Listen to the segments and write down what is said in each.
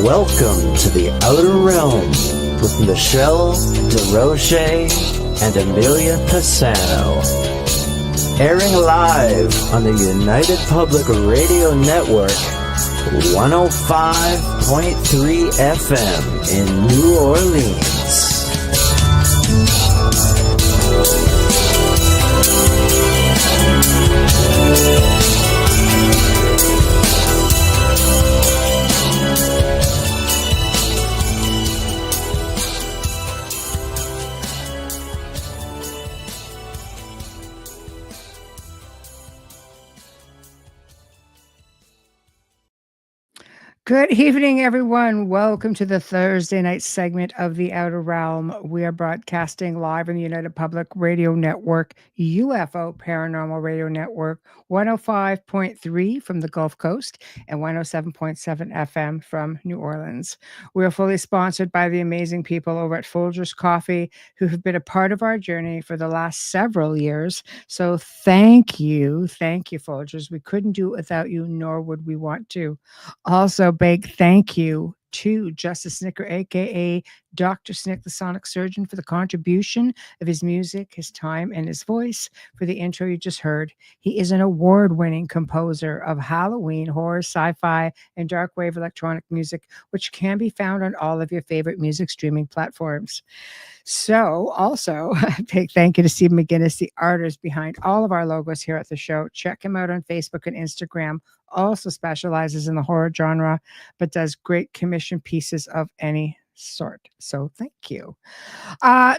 Welcome to the Outer Realm with MicheleDerocher and Amelia Pisano. Airing live on the United Public Radio Network, 105.3 FM in New Orleans. Good evening, everyone. Welcome to the Thursday night segment of The Outer Realm. We are broadcasting live on the United Public Radio Network, UFO Paranormal Radio Network, 105.3 from the Gulf Coast and 107.7 FM from New Orleans. We are fully sponsored by the amazing people over at Folgers Coffee, who have been a part of our journey for the last several years. So thank you, Folgers. We couldn't do it without you, nor would we want to. Also, big thank you to Justice Snicker, aka Dr. Snick, the Sonic Surgeon, for the contribution of his music, his time, and his voice for the intro you just heard. He is an award-winning composer of Halloween, horror, sci-fi, and dark wave electronic music, which can be found on all of your favorite music streaming platforms. So, also, a big thank you to Steve McGinnis, the artist behind all of our logos here at the show. Check him out on Facebook and Instagram. Also specializes in the horror genre, but does great commission pieces of any sort. So thank you.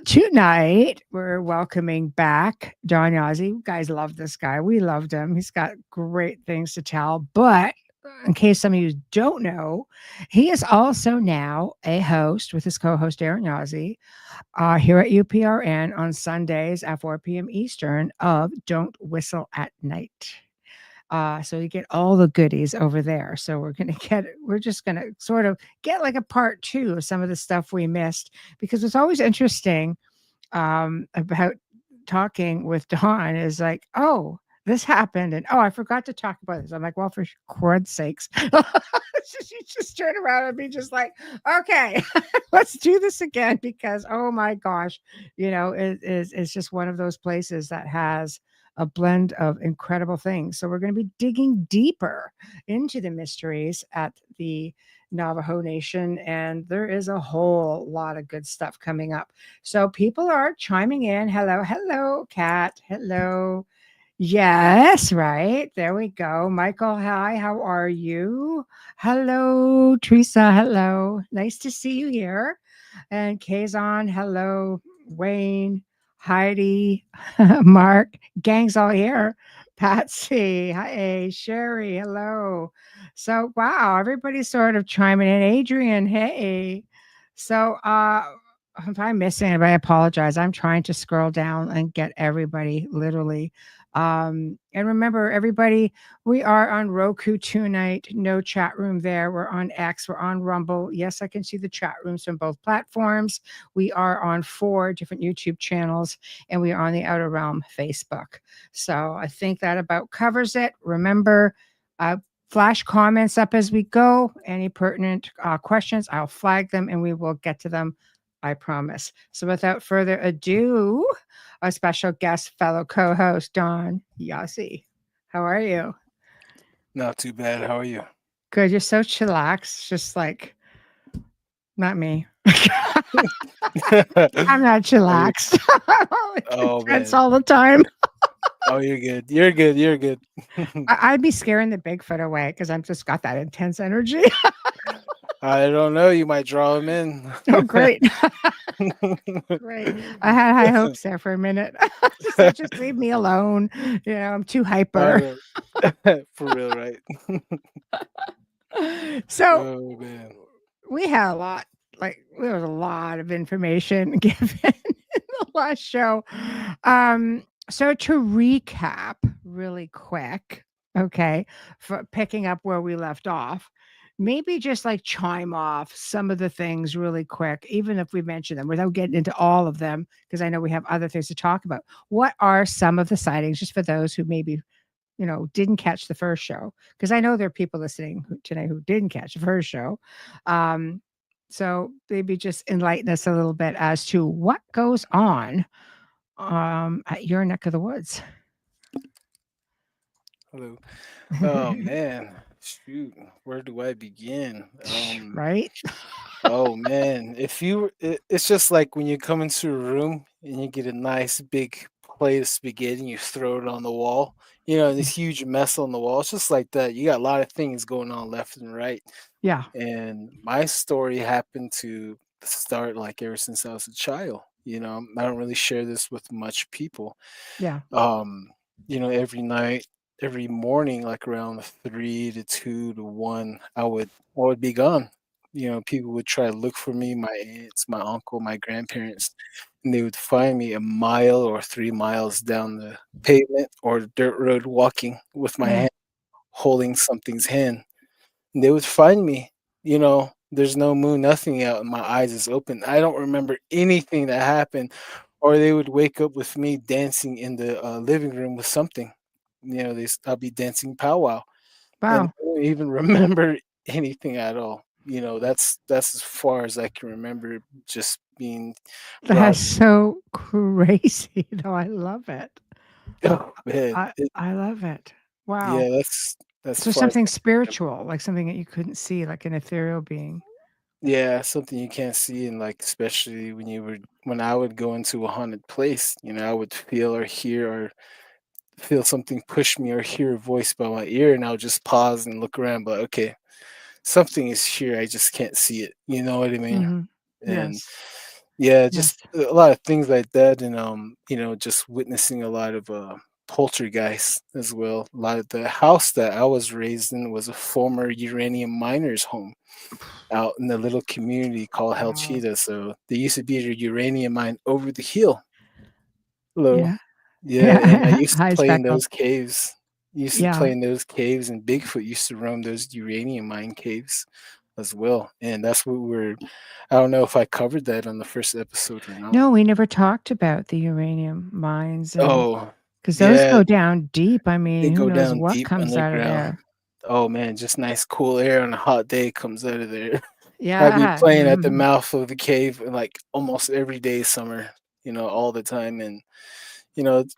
Tonight, we're welcoming back Don Yazzie. You guys love this guy. We loved him. He's got great things to tell. But in case some of you don't know, he is also now a host with his co-host Aaron Yazzie here at UPRN on Sundays at 4 p.m. Eastern of Don't Whistle at Night. So you get all the goodies over there. So we're just going to sort of get like a part 2 of some of the stuff we missed, because it's always interesting about talking with Dawn is like, oh, this happened. And oh, I forgot to talk about this. I'm like, well, for crud's sakes. You just turn around and be just like, okay, let's do this again, because, oh my gosh, it's just one of those places that has a blend of incredible things. So we're going to be digging deeper into the mysteries at the Navajo Nation, and there is a whole lot of good stuff coming up. So people are chiming in. Hello, Kat. Hello. Yes, right. There we go. Michael, hi. How are you? Hello, Teresa. Hello. Nice to see you here. And Kazon, hello. Wayne, Heidi, Mark, gang's all here. Patsy, hi, Sherry, hello. So, wow, everybody's sort of chiming in. Adrian, hey. So, if I'm missing anybody, I apologize. I'm trying to scroll down and get everybody literally. And remember, everybody, we are on Roku tonight. No chat room there. We're on X. We're on Rumble. Yes, I can see the chat rooms from both platforms. We are on 4 different YouTube channels, and we are on the Outer Realm Facebook. So I think that about covers it. Remember, flash comments up as we go. Any pertinent questions, I'll flag them, and we will get to them, I promise. So without further ado, our special guest, fellow co-host, Don Yazzie. How are you? Not too bad. How are you? Good. You're so chillaxed. Just like, not me. I'm not chillaxed. That's all the time. Oh, you're good. You're good. I'd be scaring the Bigfoot away because I've just got that intense energy. I don't know. You might draw him in. Oh, great. Great. I had high hopes there for a minute. Just leave me alone. I'm too hyper. For real, right? So we had a lot. There was a lot of information given in the last show. So to recap really quick, okay, for picking up where we left off, maybe just chime off some of the things really quick, even if we mention them without getting into all of them, because I know we have other things to talk about. What are some of the sightings, just for those who maybe didn't catch the first show, because I know there are people listening today who didn't catch the first show. Um, so maybe just enlighten us a little bit as to what goes on at your neck of the woods. Hello. Oh man, shoot, where do I begin? Right? Oh man, it's just like when you come into a room and you get a nice big plate of spaghetti and you throw it on the wall. This huge mess on the wall. It's just like that. You got a lot of things going on left and right. Yeah. And my story happened to start like ever since I was a child. I don't really share this with much people. Yeah. Um, every night, every morning, like around 3 to 2 to 1, I would be gone. People would try to look for me, my aunts, my uncle, my grandparents, and they would find me a mile or 3 miles down the pavement or the dirt road walking with my Mm. hand holding something's hand. And they would find me, there's no moon, nothing out, and my eyes is open. I don't remember anything that happened, or they would wake up with me dancing in the living room with something. I'll be dancing powwow, and Wow. I don't even remember anything at all. That's as far as I can remember just being brought. That's so crazy, though. I love it. Oh man, I love it. Wow. yeah, that's as So far as something I can remember. spiritual, like something that you couldn't see, like an ethereal being. Yeah, something you can't see, and like especially when I would go into a haunted place, I would feel or hear or feel something push me or hear a voice by my ear, and I'll just pause and look around. But okay, something is here. I just can't see it. You know what I mean? Mhm. And Yes. yeah, Yes. just a lot of things like that, and just witnessing a lot of poltergeists as well. A lot of the house that I was raised in was a former uranium miners' home out in the little community called Wow. Helchita. So there used to be a uranium mine over the hill. Hello. Yeah. Yeah, and I Yeah. used to Hi, play in Speckle. those caves. Used to Yeah. play in those caves, and Bigfoot used to roam those uranium mine caves as well. And that's what I don't know if I covered that on the first episode or not. No, we never talked about the uranium mines, and Oh, because those yeah, go down deep. I they mean, who go knows down what deep comes out of underground. there? Oh man, just nice cool air on a hot day comes out of there. I'd be Yeah. playing at the Mhm. mouth of the cave like almost every day summer, all the time. And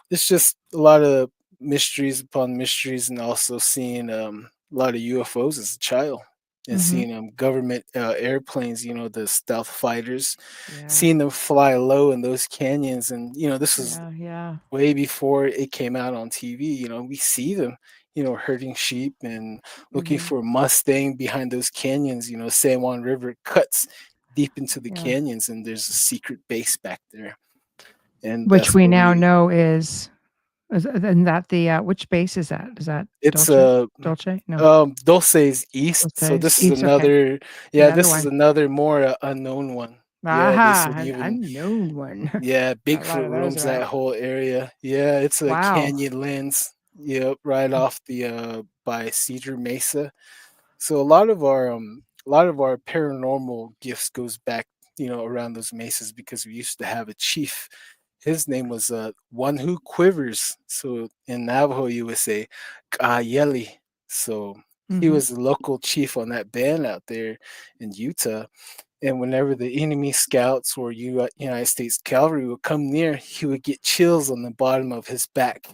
it's just a lot of mysteries upon mysteries, and also seeing a lot of UFOs as a child, and Mhm. seeing government airplanes, the stealth fighters, Yeah. seeing them fly low in those canyons. And this was Yeah. Yeah. way before it came out on TV. We see them, herding sheep and looking Mhm. for a Mustang behind those canyons. San Juan River cuts deep into the Yeah. canyons, and there's a secret base back there. And Which that's we where now we know is and that the which base is that? Is that it's Dolce? Dolce? No, Dulce is east, so Dolce's this is East. Okay, another, yeah, another this is one. another more unknown one. Yeah, they Aha, said an even, unknown one. yeah, A lot Bigfoot of those roams that around. whole area. Yeah, it's a Wow. canyon lens. Yep, right off the by Cedar Mesa. So a lot of our paranormal gifts goes back, around those mesas, because we used to have a chief. His name was One Who Quivers. So in Navajo you would say Kayeli. So he Mhm. was the local chief on that band out there in Utah. And whenever the enemy scouts or United States cavalry would come near, he would get chills on the bottom of his back,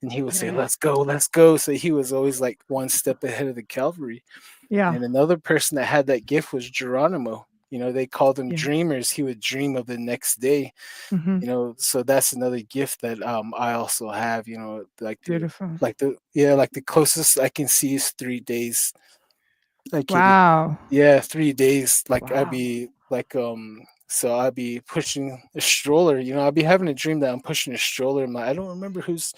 and he would say, Right. "Let's go, let's go." So he was always like one step ahead of the cavalry. Yeah. And another person that had that gift was Geronimo. They called him Yeah. dreamers. He would dream of the next day. Mhm. So that's another gift that I also have. Like the Beautiful. like the yeah, like the closest I can see is 3 days. I can, Wow. yeah, 3 days. Like I'd Wow. be like so I'd be pushing a stroller. I'd be having a dream that I'm pushing a stroller. I'm like, I don't remember whose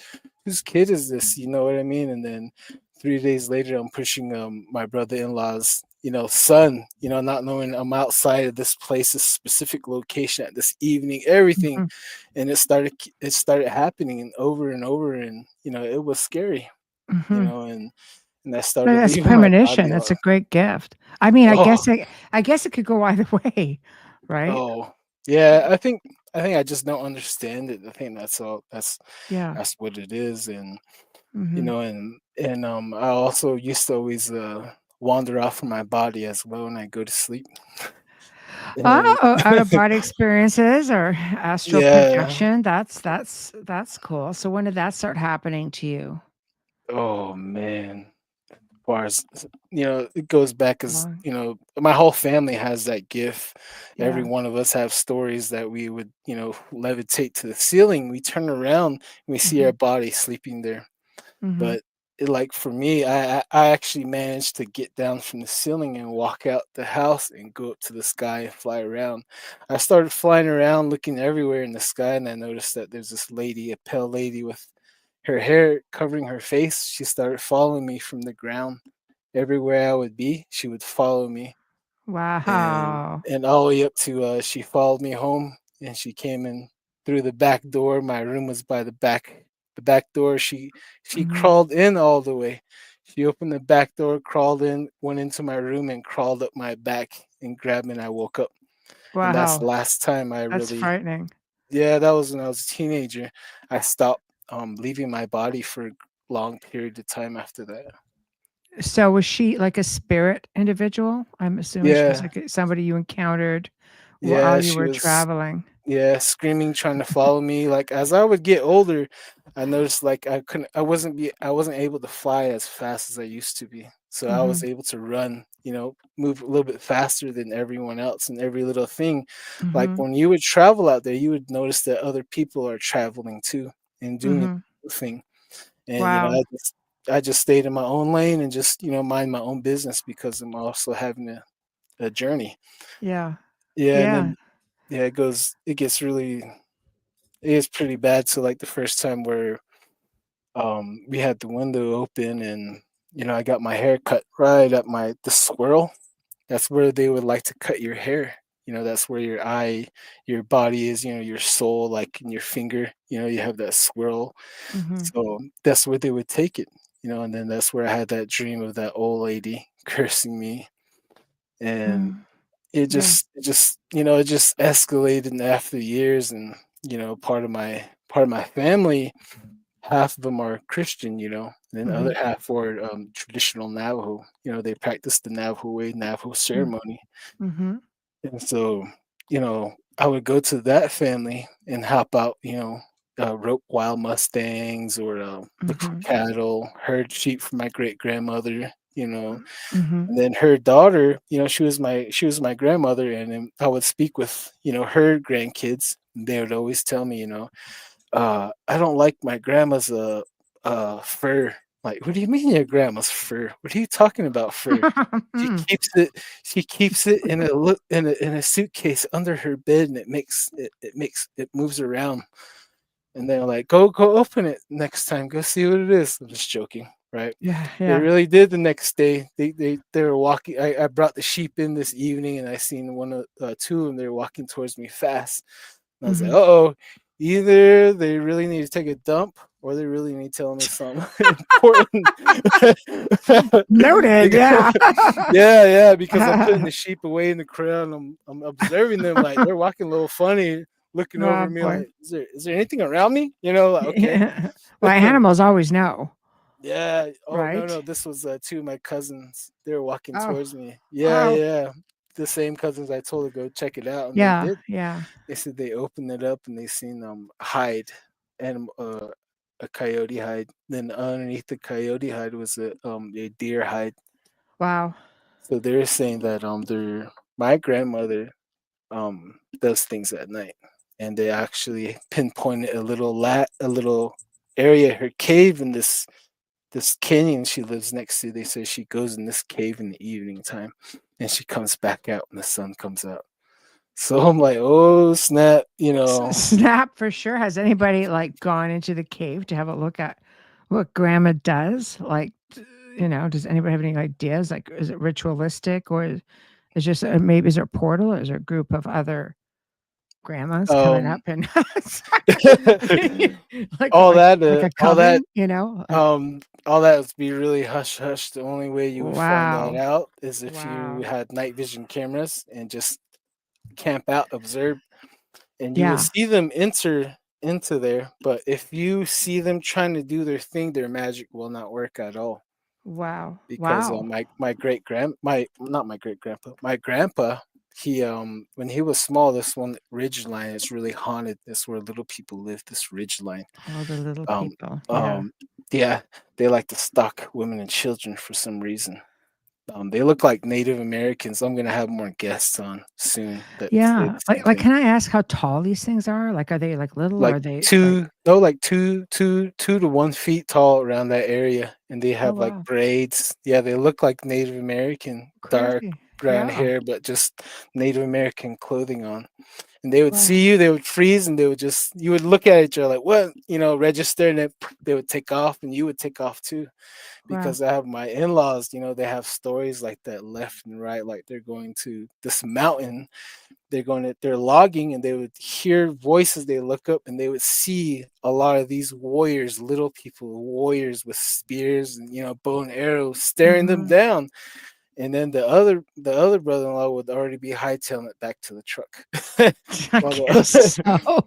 kid is this. You know what I mean? And then 3 days later, I'm pushing my brother-in-law's son. Not knowing I'm outside of this place, this specific location at this evening, everything, Mhm. and it started happening and over, and it was scary. Mhm. And I But started that's leaving my premonition. body That's on. a great gift. I mean, Oh, I guess it could go either way, right? oh, yeah. I think I just don't understand it. I think that's all. That's Yeah. that's what it is. And Mm-hmm. and I also used to always wander off from my body as well when I go to sleep. And Oh, out of body experiences or astral yeah, projection. That's cool. So when did that start happening to you? oh man. Far as it goes back as Long. my whole family has that gift. Every Yeah. one of us have stories that we would levitate to the ceiling. We turn around and we see Mm-hmm. our body sleeping there. Mm-hmm. But like for me, I actually managed to get down from the ceiling and walk out the house and go up to the sky and fly around. I started flying around looking everywhere in the sky, and I noticed that there's this lady, a pale lady with her hair covering her face. She started following me from the ground. Everywhere I would be, she would follow me, and Wow. all the way up to she followed me home, and she came in through the back door. My room was by the back door. She Mm-hmm. crawled in all the way. She opened the back door, crawled in, went into my room, and crawled up my back and grabbed me. And I woke up, and that's the Wow. last time I That's really. frightening. Yeah, that was when I was a teenager. I stopped leaving my body for a long period of time after that. So was she like a spirit individual? I'm assuming she was Yeah, like somebody you encountered while yeah, you she were was. traveling. Yeah, screaming, trying to follow me. Like as I would get older, I noticed like I wasn't able to fly as fast as I used to be. So I Mm-hmm. was able to run, move a little bit faster than everyone else and every little thing. Like Mm-hmm. when you would travel out there, you would notice that other people are traveling too and doing Mm-hmm. the thing. And Wow. I just stayed in my own lane and just, mind my own business because I'm also having a journey. Yeah. Yeah, and Yeah. then yeah, it is pretty bad. So like the first time where we had the window open and I got my hair cut right at the swirl. That's where they would like to cut your hair. That's where your body is, your soul, like in your finger, you have that swirl. Mm-hmm. So that's where they would take it, and then that's where I had that dream of that old lady cursing me. And Mm. Yeah. it just escalated after years. And part of my family, half of them are Christian, and then the other Mm-hmm. half are traditional Navajo. They practice the Navajo way, Navajo ceremony. Mm-hmm. And so I would go to that family and hop out, rope wild mustangs or look for Mm-hmm. cattle, herd sheep for my great grandmother. Mm-hmm. And then her daughter, she was my grandmother, and then I would speak with her grandkids. And they would always tell me, I don't like my grandma's fur. Like, what do you mean your grandma's fur? What are you talking about fur? She Mm. keeps it. She keeps it in a suitcase under her bed, and it moves around. And they're like, go open it next time. Go see what it is. I'm just joking, right? Yeah. They Yeah. really did the next day. They were walking. I brought the sheep in this evening, and I seen two of them. They were walking towards me fast. And I was like, Mm-hmm. oh, either they really need to take a dump or they really need to tell me something important. Noted. Yeah. Yeah, because I'm putting the sheep away in the corral and I'm observing them like they're walking a little funny, looking Oh over me boy. like, is there anything around me? Like, okay. Yeah. Well, animals always know, Yeah. Oh no, right? no. This was two of my cousins. They were walking Oh. towards me. Yeah, Oh. yeah. The same cousins I told to go check it out, and they Yeah. did. Yeah. They said they opened it up and they seen hide and a coyote hide. Then underneath the coyote hide was a deer hide. Wow. So they're saying that my grandmother does things at night, and they actually pinpointed a little area, her cave in this canyon she lives next to. They say she goes in this cave in the evening time, and she comes back out when the sun comes out. So I'm like, oh snap, Snap for sure. Has anybody like gone into the cave to have a look at what grandma does? Like, does anybody have any ideas? Like, is it ritualistic or is just maybe is there a portal or is there a group of other grandmas coming um up and like all like that like a all that coven? Like all that would be really hush hush. The only way you would find that wow, out is if you wow, had night vision cameras and just camp out, observe, and you would yeah, see them enter into there. But if you see them trying to do their thing, their magic will not work at all. Wow. Because Wow. my great grand my not my great grandpa, my grandpa, he when he was small, this one ridge line is really haunted. That's where little people live. This ridge line. All the little Um, people. Yeah. um, yeah, they like to stalk women and children for some reason. They look like Native Americans. I'm gonna have more guests on soon that say Yeah. the same Like, thing. can I ask how tall these things are? Like, are they like little or Like are they like, 2 no, like 2 to 1 feet tall around that area, and they oh, have, like, wow. braids. Yeah, they look like Native American, dark Crazy. brown Yeah. hair, but just Native American clothing on, and they would Wow. see you, they would freeze, and they would just you would look at each other like, "What?" Register, and then they would take off, and you would take off too, Wow. because I have my in-laws, they have stories like that left and right, like, they're going to this mountain, they're logging, and they would hear voices, they look up and they would see a lot of these warriors, little people, warriors with spears and bow and arrows staring them Mhm. down. And then the other brother-in-law would already be hightailing it back to the truck. I While guess so.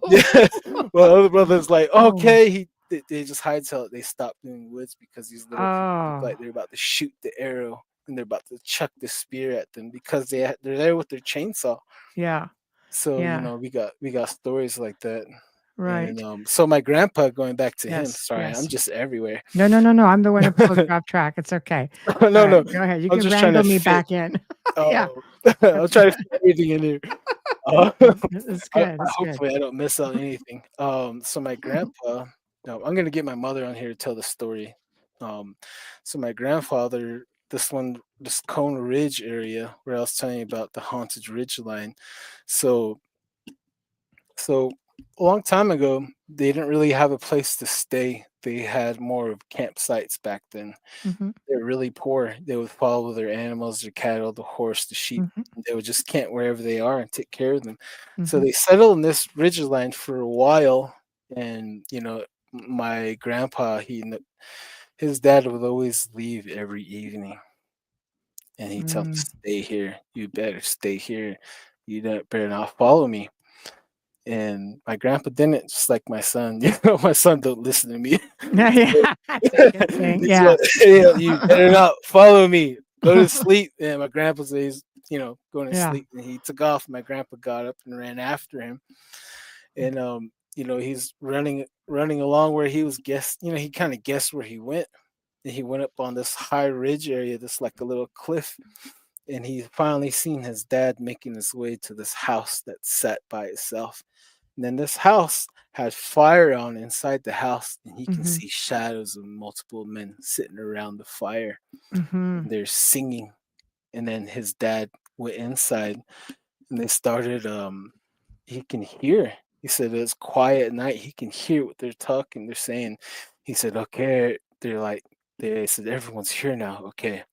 yeah, well, the other brother's like, Oh. okay, they just hightail it. They stop doing woods because these little people look Oh. like they're about to shoot the arrow and they're about to chuck the spear at them because they're there with their chainsaw. Yeah. So, Yeah. we got stories like that. And Right. so my grandpa, going back to him, Yes. sorry, I'm Yes. just everywhere. No, no, no, no. I'm the one who pulled you off track. It's okay. All No, right. no, Go ahead. You I'm can just trying to wrangle me fit. back in. Yeah. Oh, I'll try to fit everything in here. Uh, It's I good. It's good. hopefully I don't miss out anything. So my grandpa, no, I'm gonna get my mother on here to tell the story. Um, so my grandfather, this Cone Ridge area where I was telling you about the haunted ridge line. So so a long time ago, they didn't really have a place to stay. They had more of campsites back then. Mhm. They're really poor. They would follow their animals, their cattle, the horse, the sheep. Mhm. And they would just camp wherever they are and take care of them. So Mhm. they settled in this ridgeline for a while. And my grandpa, his dad would always leave every evening, and he'd tell me, Mm. "Stay here. You better stay here. Better not follow me." And my grandpa didn't, just like my son. My son don't listen to me. So Yeah. That's a good thing. he's Yeah. like, "Yeah, you better not follow me. Go to sleep." And my grandpa says, going to Yeah. sleep, and he took off. My grandpa got up and ran after him, and he's running along where he was he kind of guessed where he went, and he went up on this high ridge area, this like a little cliff, and he finally seen his dad making his way to this house that sat by itself. And then this house had fire on inside the house, and he can Mhm. see shadows of multiple men sitting around the fire, Mhm. and they're singing. And then his dad went inside, and they started. He can hear. He said it's quiet at night. He can hear what they're talking. They're saying. He said, "Okay." They're like, they said, "Everyone's here now. Okay,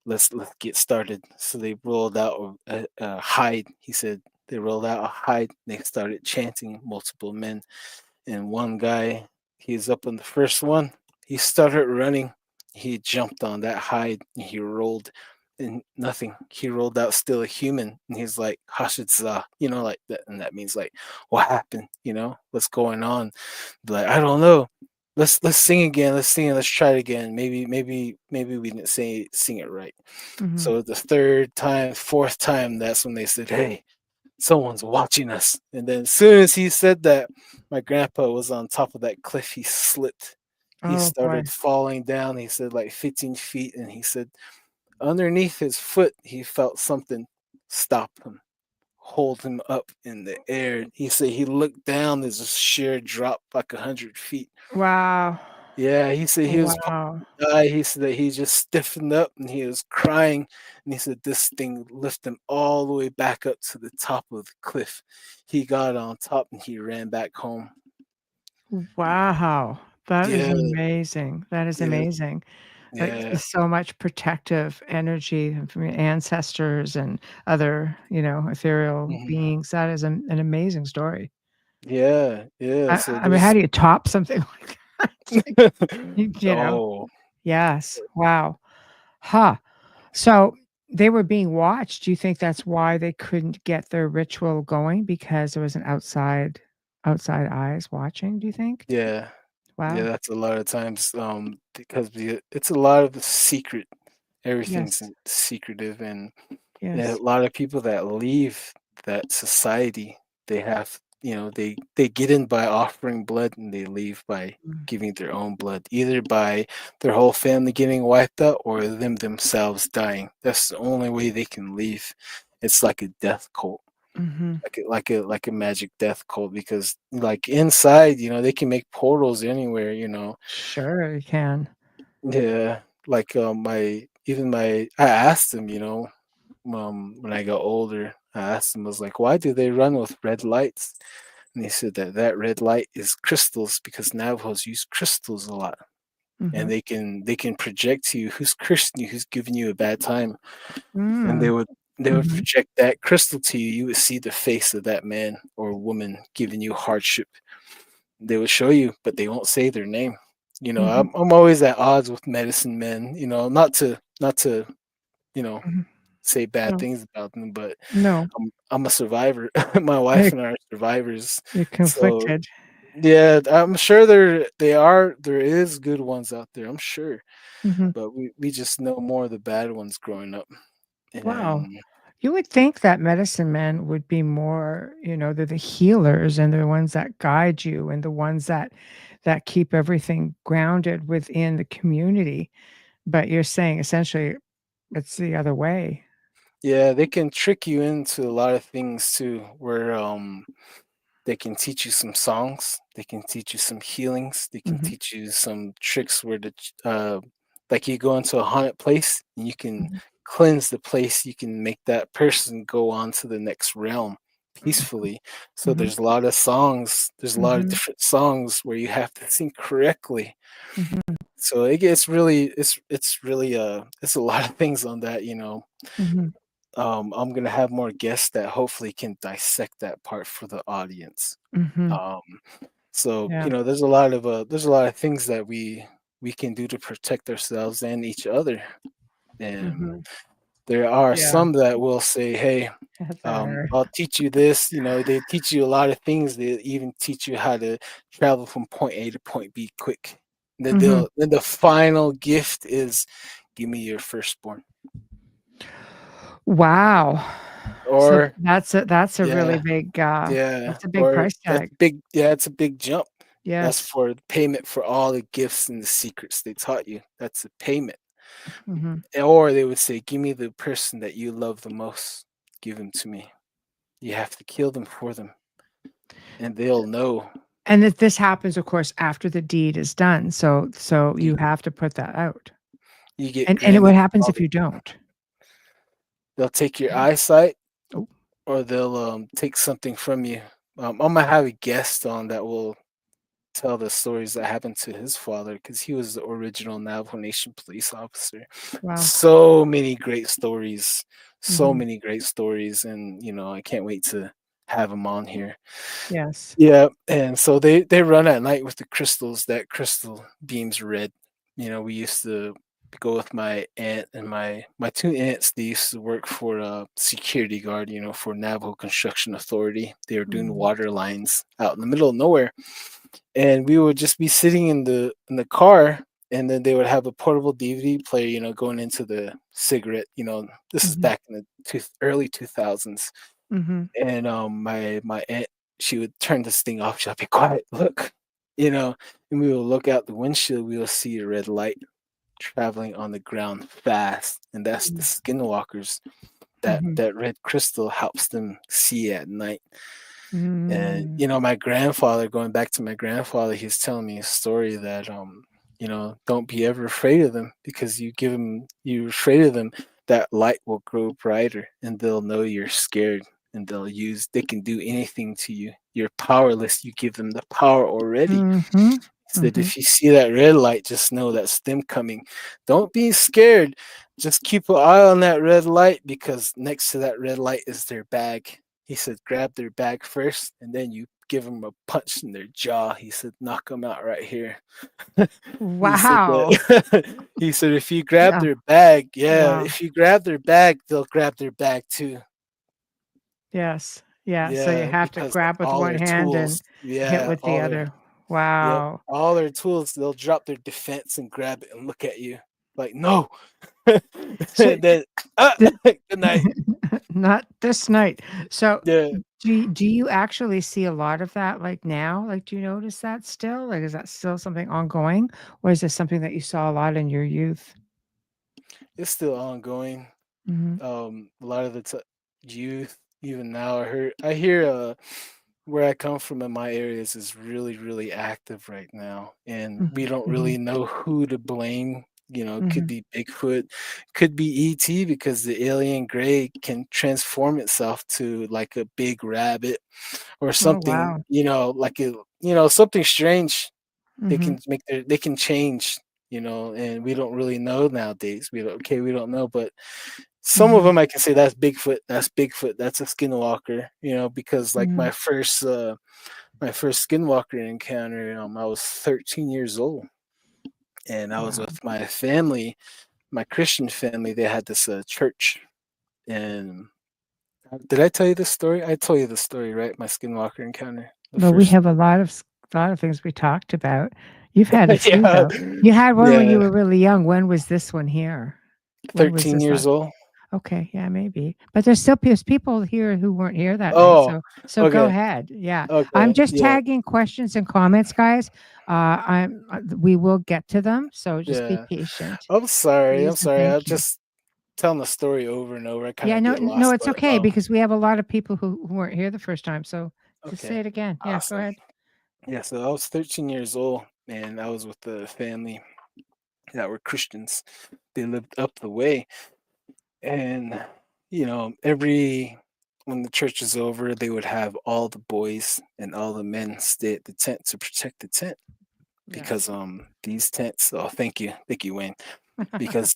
let's get started." So they rolled out a hide. He said they rolled out a hide. And they started chanting, multiple men, and one guy, he's up on the first one. He started running. He jumped on that hide and he rolled, and nothing. He rolled out still a human, and he's like Hashitza, like that, and that means like, what happened? What's going on? Like, I don't know. Let's sing again. Let's sing it. Let's try it again. Maybe we didn't sing it right. Mhm. So the third time, fourth time, that's when they said, "Hey, someone's watching us." And then as soon as he said that, my grandpa was on top of that cliff. He slipped. He Oh, boy. started falling down. He said like 15 feet. And he said underneath his foot, he felt something stop him, hold him up in the air. He said he looked down. There's a sheer drop like 100 feet. Wow. Yeah, he said he was Wow. he said that he just stiffened up and he was crying, and he said this thing lifted him all the way back up to the top of the cliff. He got on top and he ran back home. Wow. That is Yeah, amazing. That is yeah, amazing. Like, yeah. just so much protective energy from your ancestors and other, ethereal Mhm. beings. That is an amazing story. Yeah, yeah. I So I mean, how there's do you top something like that? It's like, you know? oh, Yes. Wow. Huh. So they were being watched. Do you think that's why they couldn't get their ritual going because there was an outside, outside eyes watching, do you think? Yeah, yeah, Wow. that's a lot of times, because it's a lot of the secret. Everything's Yes. secretive, and a Yes. lot of people that leave that society, they have, they get in by offering blood, and they leave by Mm. giving their own blood, either by their whole family getting wiped out or them themselves dying. That's the only way they can leave. It's like a death cult, Mhm. like a magic death cult, because like inside, they can make portals anywhere. Sure, you can. Yeah, like I asked him, when I got older, I asked him, I was like, why do they run with red lights? And he said that red light is crystals, because Navajos use crystals a lot, and Mhm. they can project to you who's cursing you, who's giving you a bad time, and they Mm. would they would Mhm. project that crystal to you. You would see the face of that man or woman giving you hardship. They would show you, but they won't say their name. Mhm. I'm always at odds with medicine men. Not to you know Mhm. say bad No. things about them, but No. I'm a survivor. My wife You're and I are survivors. you're So conflicted. yeah, I'm sure there is good ones out there. I'm sure, Mhm. but we just know more of the bad ones growing up. Wow. And You would think that medicine men would be more, they're the healers and they're the ones that guide you and the ones that keep everything grounded within the community. But you're saying essentially it's the other way. yeah, they can trick you into a lot of things too, where they can teach you some songs. They can teach you some healings. They can Mhm. teach you some tricks where like you go into a haunted place and you can Mhm. cleanse the place. You can make that person go on to the next realm peacefully. So Mhm. there's a lot of songs. There's a lot of Mhm. different songs where you have to sing correctly. Mhm. So it gets really, it's really it's a lot of things on that. Mhm. I'm gonna have more guests that hopefully can dissect that part for the audience. Mhm. Um, so Yeah. there's a lot of things that we can do to protect ourselves and each other. And Mhm. there are Yeah. some that will say, "Hey, There. I'll teach you this." They teach you a lot of things. They even teach you how to travel from point A to point B quick. Mhm. Then the final gift is, "Give me your firstborn." Wow. So Or that's a really yeah, big, yeah, that's a big or price that's tag. big. Yeah, it's a big jump. That's Yes. for the payment for all the gifts and the secrets they taught you. That's a payment. Mhm. Or they would say, "Give me the person that you love the most. Give him to me. You have to kill them for them, and they'll know." And that this happens, of course, after the deed is done, so You you have to put that out. you get And granted what happens all if the. you don't? They'll take your eyesight, Oh, or they'll take something from you. I'm gonna have a guest on that will tell the stories that happened to his father, because he was the original Navajo Nation police officer. wow. So many great stories, so Mhm. many great stories, and I can't wait to have him on here. Yes. Yeah, and so they run at night with the crystals. That crystal beams red. We used to go with my aunt and my two aunts. They used to work for a security guard, for Navajo Construction Authority. They were doing Mhm. water lines out in the middle of nowhere, and we would just be sitting in the car, and then they would have a portable DVD player, going into the cigarette. This is Mhm. back in the early 2000s. Mhm. And my aunt, she would turn this thing off. She'll be quiet, look, you know, and we will look out the windshield. We will see a red light traveling on the ground fast, and that's the Mhm. skinwalkers. That Mhm. that red crystal helps them see at night. And Mm. my grandfather, going back to my grandfather, he's telling me a story that don't be ever afraid of them, because you're afraid of them, that light will grow brighter, and they'll know you're scared, and they can do anything to you. You're powerless. You give them the power already. Mhm. He said, Mhm. if you see that red light, just know that's them coming. Don't be scared. Just keep an eye on that red light, because next to that red light is their bag. He said, grab their bag first, and then you give them a punch in their jaw. He said, knock them out right here. He said Wow. that. He said, if you grab Yeah. their bag, yeah, Wow. if you grab their bag, they'll grab their bag too. Yes. Yeah, so you Yeah, have to because like grab with all one their hand and tools, hit yeah, with the other. Wow. all their tools, they'll drop their defense and grab it and look at you like, no. So Then, d good night. not this night. So, Yeah, do you actually see a lot of that, like, now? Like, do you notice that still? Like, is that still something ongoing, or is this something that you saw a lot in your youth? it's still ongoing. Mhm, A lot of the youth, even now, I hear where I come from in my areas is really, really active right now, and mhm, we don't mhm, really know who to blame. It could mhm. be Bigfoot, could be ET because the alien gray can transform itself to like a big rabbit or Oh, something, wow. like something strange. Mhm, They can change, and we don't really know nowadays. We don't know, but some of mhm, them I can say that's Bigfoot, that's Bigfoot, that's a skinwalker, because like mhm. my first skinwalker encounter, I was 13 years old, and I was Wow. with my family, my Christian family. They had this church, and did I tell you this story? I told you the story, right? My skinwalker encounter, the Well, we first. have a lot of things we talked about. You've had a few, Yeah, though. You had one when you yeah, were really young. When was this one here? When was 13 this years one? old. Okay, yeah, maybe. But there's people here who weren't here that night, Oh, so go okay, ahead. Yeah. I'm okay, just yeah, tagging questions and comments, guys. We will get to them, so just be yeah. patient, I'm sorry, I'm please, and sorry. I'm thank you. just telling the story over and over. I kind Yeah, of no, get no, lost, it's but okay because we have a lot of people who weren't here the first time. So just say okay, it again. Yeah, go awesome. ahead. Yeah, so I was 13 years old, and I was with the family that were Christians. They lived up the way, and every when the church is over, they would have all the boys and all the men stay at the tent to protect the tent Yeah. because these tents. Oh, thank you, Wayne. Because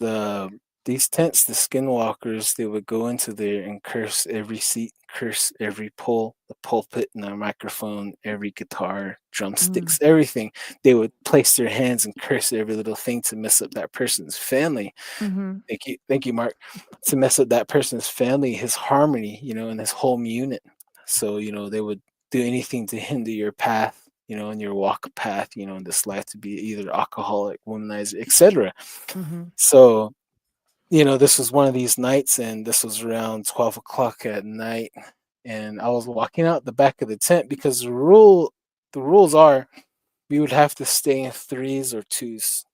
these tents, the skinwalkers, they would go into there and curse every seat, curse every pole, the pulpit and the microphone, every guitar, Mm, drumsticks, everything. They would place their hands and curse every little thing to mess up that person's family. mhm, Thank you, Mark. To mess up that person's family, his harmony, and his home unit. So, they would do anything to hinder your path, in your walk path, in this life to be either alcoholic, womanizer, etc. mhm, So, this was one of these nights, and this was around 12 o'clock at night. And I was walking out the back of the tent because the rules are we would have to stay in threes or twos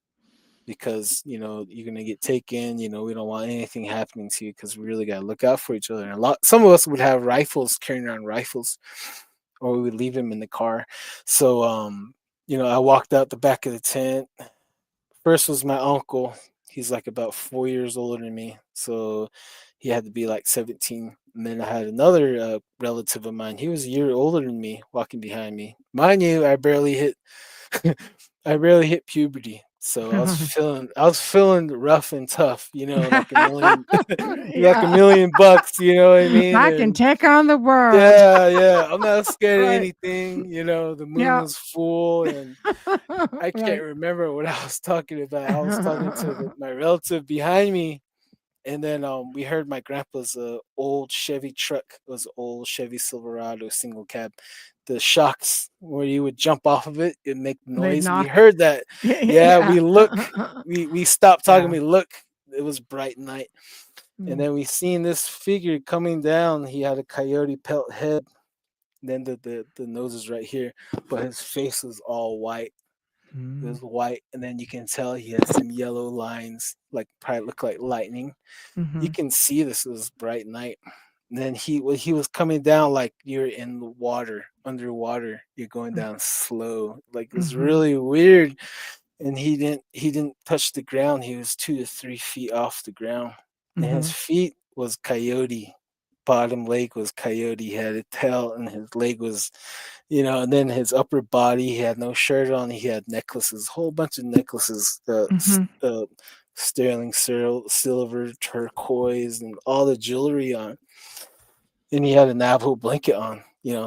because, you're going to get taken. We don't want anything happening to you because we really got to look out for each other. And some of us would have rifles, carrying around rifles, or we would leave them in the car. So, I walked out the back of the tent. First was my uncle. He's like about 4 years older than me, so he had to be like 17. And then I had another relative of mine. He was a year older than me, walking behind me. Mind you, I barely hit puberty, so I was feeling rough and tough, like a million, like a yeah. million bucks. You know what I mean? I can And take on the world. yeah, yeah, I'm not scared of Right. anything. The moon Yeah. was full, and I can't Right. remember what I was talking about. I was talking to my relative behind me, and then we heard my grandpa's old Chevy truck. It was an old Chevy Silverado single cab. The shocks where you would jump off of it, it make They noise. We knock. heard that. Yeah, Yeah. we look. We stopped talking. Yeah. We look. It was bright night, and Mm, then we seen this figure coming down. He had a coyote pelt head. Then the nose is right here, but his face was all white. It mm, was white, and then you can tell he had some yellow lines, like probably look like lightning. You mhm, can see this was bright night. And then he was coming down like you're in the water, underwater. You're going mm, down slow, like it was mhm, really weird. And he didn't touch the ground. He was 2 to 3 feet off the ground, and his mhm, feet was coyote. Bottom leg was coyote. He had a tail, and his leg was and then his upper body, he had no shirt on. He had necklaces, a whole bunch of necklaces, mhm, sterling silver, turquoise, and all the jewelry on. And he had a Navajo blanket on,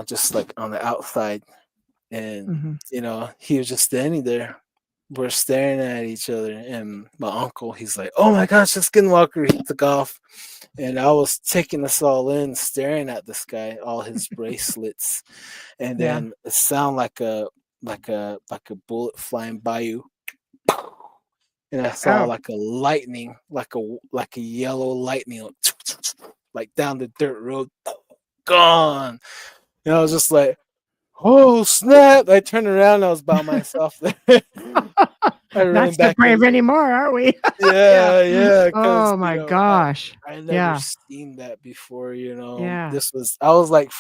just like on the outside. And, mhm, he was just standing there. we're staring at each other, and my uncle, he's like, "Oh my gosh, the Skinwalker!" He took off, and I was taking us all in, staring at this guy, all his bracelets, and Yeah. then it sound like a bullet flying by you, and I saw Oh, like a lightning, like a yellow lightning, like down the dirt road, gone. And I was just like, "Oh snap!" I turned around, I was by myself there. I ran not so back brave in. anymore, are we? Yeah. Yeah, yeah, because Oh my gosh. I never Yeah. seen that before. Yeah. I was like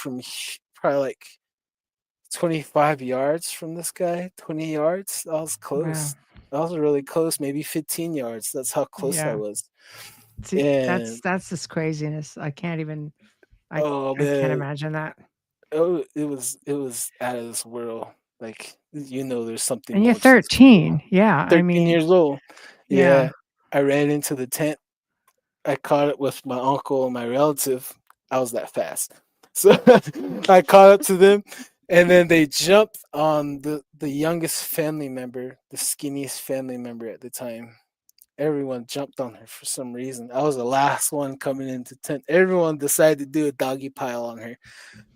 probably like 25 yards from this guy, 20 yards. I was Wow. close. I was really close, maybe 15 yards. That's how close I Yeah. was. See, And that's this craziness. I can't even I oh I can't man, imagine that. oh, it was out of this world. Like there's something And you're more to this. 13. Yeah. I 13 mean, years old. yeah. Yeah, I ran into the tent. I caught it with my uncle and my relative. I was that fast. So I caught up to them, and then they jumped on the youngest family member, the skinniest family member at the time. Everyone jumped on her for some reason. I was the last one coming into tent. Everyone decided to do a doggy pile on her.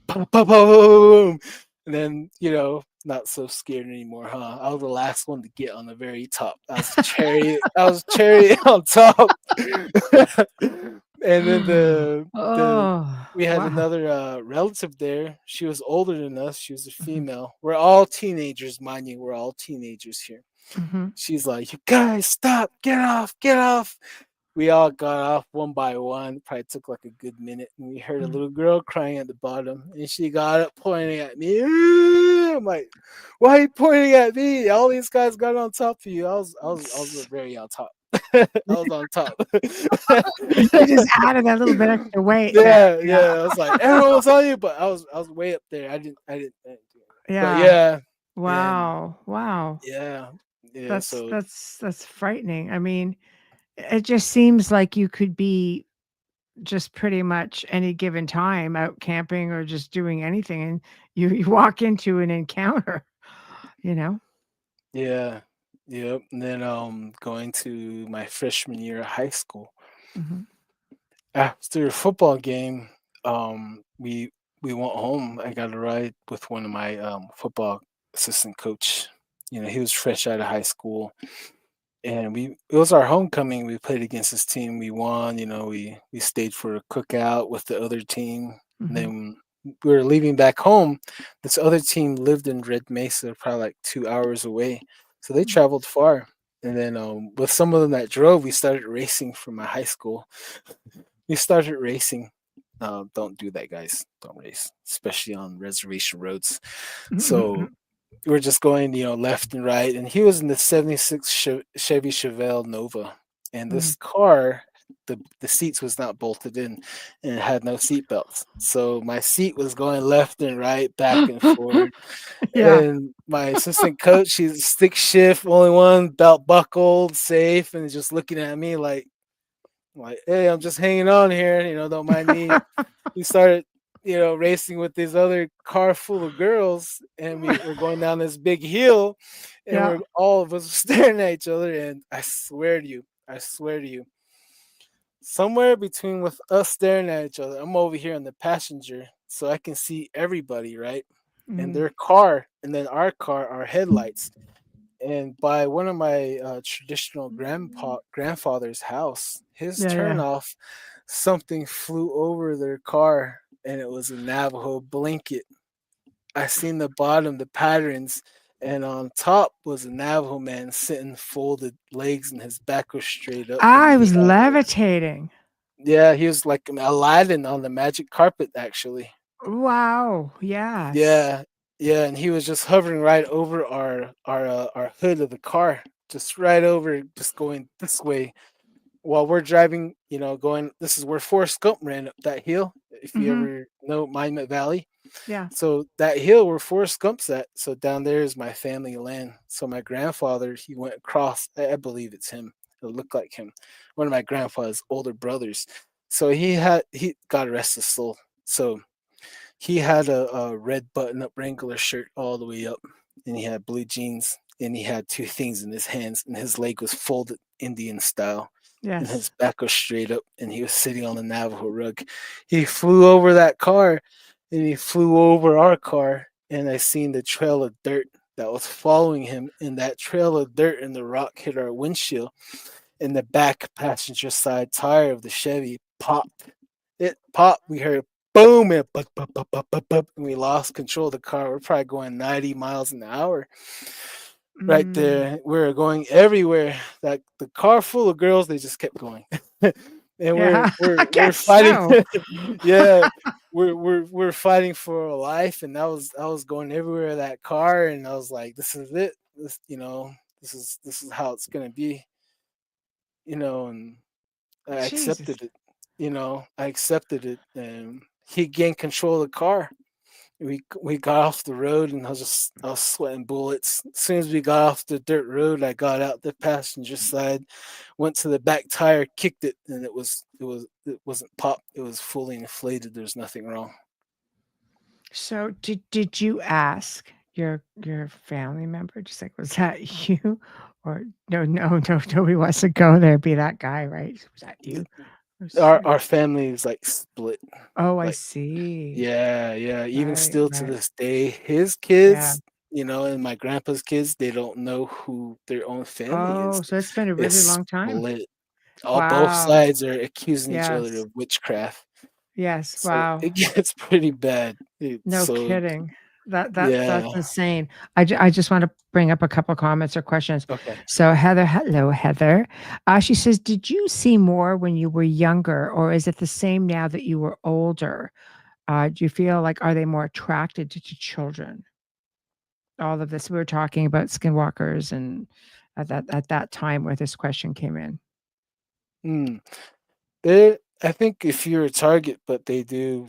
Boom, boom, boom. And then, not so scared anymore, huh? I was the last one to get on the very top. I was cherry. I was cherry on top. And then the Oh, we had wow. another relative there. She was older than us. She was a female. We're all teenagers, mind you. We're all teenagers here. Hmm. She's like, "You guys, stop! Get off! Get off!" We all got off one by one. Probably took like a good minute, and we heard a little girl crying at the bottom, and she got up pointing at me. I'm like, "Why are you pointing at me? All these guys got on top of you." I was very on top. I was on top. You just added that little bit extra weight there. Yeah, Yeah. yeah. I was like, everyone was on you, but I was way up there. I didn't do it. But Yeah. yeah, and Wow. Wow. yeah, yeah. That's So that's that's frightening. I mean, it just seems like you could be just pretty much any given time out camping or just doing anything and you walk into an encounter, you know? yeah, yep. And then going to my freshman year of high school. Mhm. After a football game, we went home. I got a ride with one of my football assistant coach. He was fresh out of high school, and it was our homecoming. We played against this team. We won. We stayed for a cookout with the other team. And Mhm. then we were leaving back home. This other team lived in Red Mesa, probably like 2 hours away. So they traveled far. And then with some of them that drove, we started racing from my high school. We started racing. Don't do that, guys. Don't race, especially on reservation roads. So we were just going, left and right. And he was in the '76 Chevy Chevelle Nova, and Mhm. this car, the seats was not bolted in, and it had no seat belts. So my seat was going left and right, back and forth. Yeah. And my assistant coach, he's stick shift, only one belt buckled, safe, and just looking at me like, "Hey, I'm just hanging on here, don't mind me." We started, racing with this other car full of girls, and we're going down this big hill, and Yeah. we're all of us staring at each other. And I swear to you, somewhere between with us staring at each other, I'm over here on the passenger, so I can see everybody, right? And Mhm. their car, and then our car, our headlights. And by one of my traditional grandfather's house, his Yeah, yeah. turnoff, something flew over their car, and it was a Navajo blanket. I seen the bottom, the patterns, and on top was a Navajo man sitting folded legs, and his back was straight up, and I he was had levitating. yeah, he was like Aladdin on the magic carpet, actually. Wow. Yes. Yeah, yeah, and he was just hovering right over our hood of the car, just right over, just going this way while we're driving. Going. This is where Forrest Gump ran up that hill. If you Mhm. ever know Monument Valley, Yeah. so that hill where Forrest Gump's at. So down there is my family land. So my grandfather, he went across. I believe it's him. It looked like him. One of my grandfather's older brothers. So he got arrested soul. So he had a red button-up Wrangler shirt all the way up, and he had blue jeans. and he had two things in his hands, and his leg was folded Indian style, and his Yes. back was straight up, and he was sitting on the Navajo rug. He flew over that car, and he flew over our car, and I seen the trail of dirt that was following him, and that trail of dirt and the rock hit our windshield, and the back passenger side tire of the Chevy popped. It popped. We heard boom, and bup, bup, bup, bup, bup, bup, and we lost control of the car. We're probably going 90 miles an hour right Mm. there. We were going everywhere. That the car full of girls, they just kept going. And Yeah, I we're guess fighting. so. Yeah, we're fighting for our life, and I was going everywhere in that car, and I was like, this is it. This is how it's gonna be, and I Jesus. accepted it. I accepted it, and he gained control of the car. We got off the road, and I was sweating bullets. As soon as we got off the dirt road, I got out the passenger side, went to the back tire, kicked it, and it wasn't popped. It was fully inflated. There's nothing wrong. So did you ask your family member? Just like, was that you? Or no, nobody wants to go there, be that guy, right? Was that you? Or Our family is like split. oh, I Like, see. yeah, yeah. Even Right, still to right. this day, his Yeah. kids, and my grandpa's kids, they don't know who their own family is. Oh, so it's been a really It's long time. split. All both Wow. sides are accusing each other Yes. of witchcraft. Yes. So Wow. it gets pretty bad. No kidding. That's Yeah. insane. I just want to bring up a couple comments or questions. Okay. So Heather, hello Heather. She says, "Did you see more when you were younger, or is it the same now that you were older? Do you feel like are they more attracted to children?" All of this we were talking about skinwalkers and at that time where this question came in. Hmm. I think if you're a target, but they do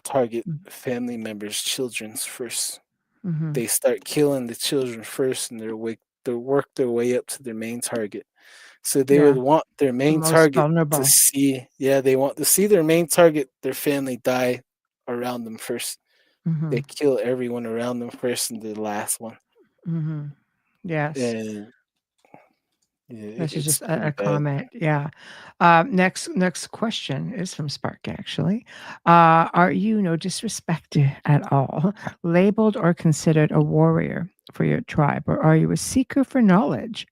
target family members' children's first. Mm-hmm. They start killing the children first, and they work their way up to their main target. So they would Yeah, want their the main most target to vulnerable. see, yeah, they want to see their main target, their family die around them first. Mm-hmm. They kill everyone around them first and the last one. Mm-hmm. Yes. And yeah, This is it's just a pretty bad. comment. Yeah. Next question is from Spark, actually. Are you, no disrespect at all, labeled or considered a warrior for your tribe, or are you a seeker for knowledge,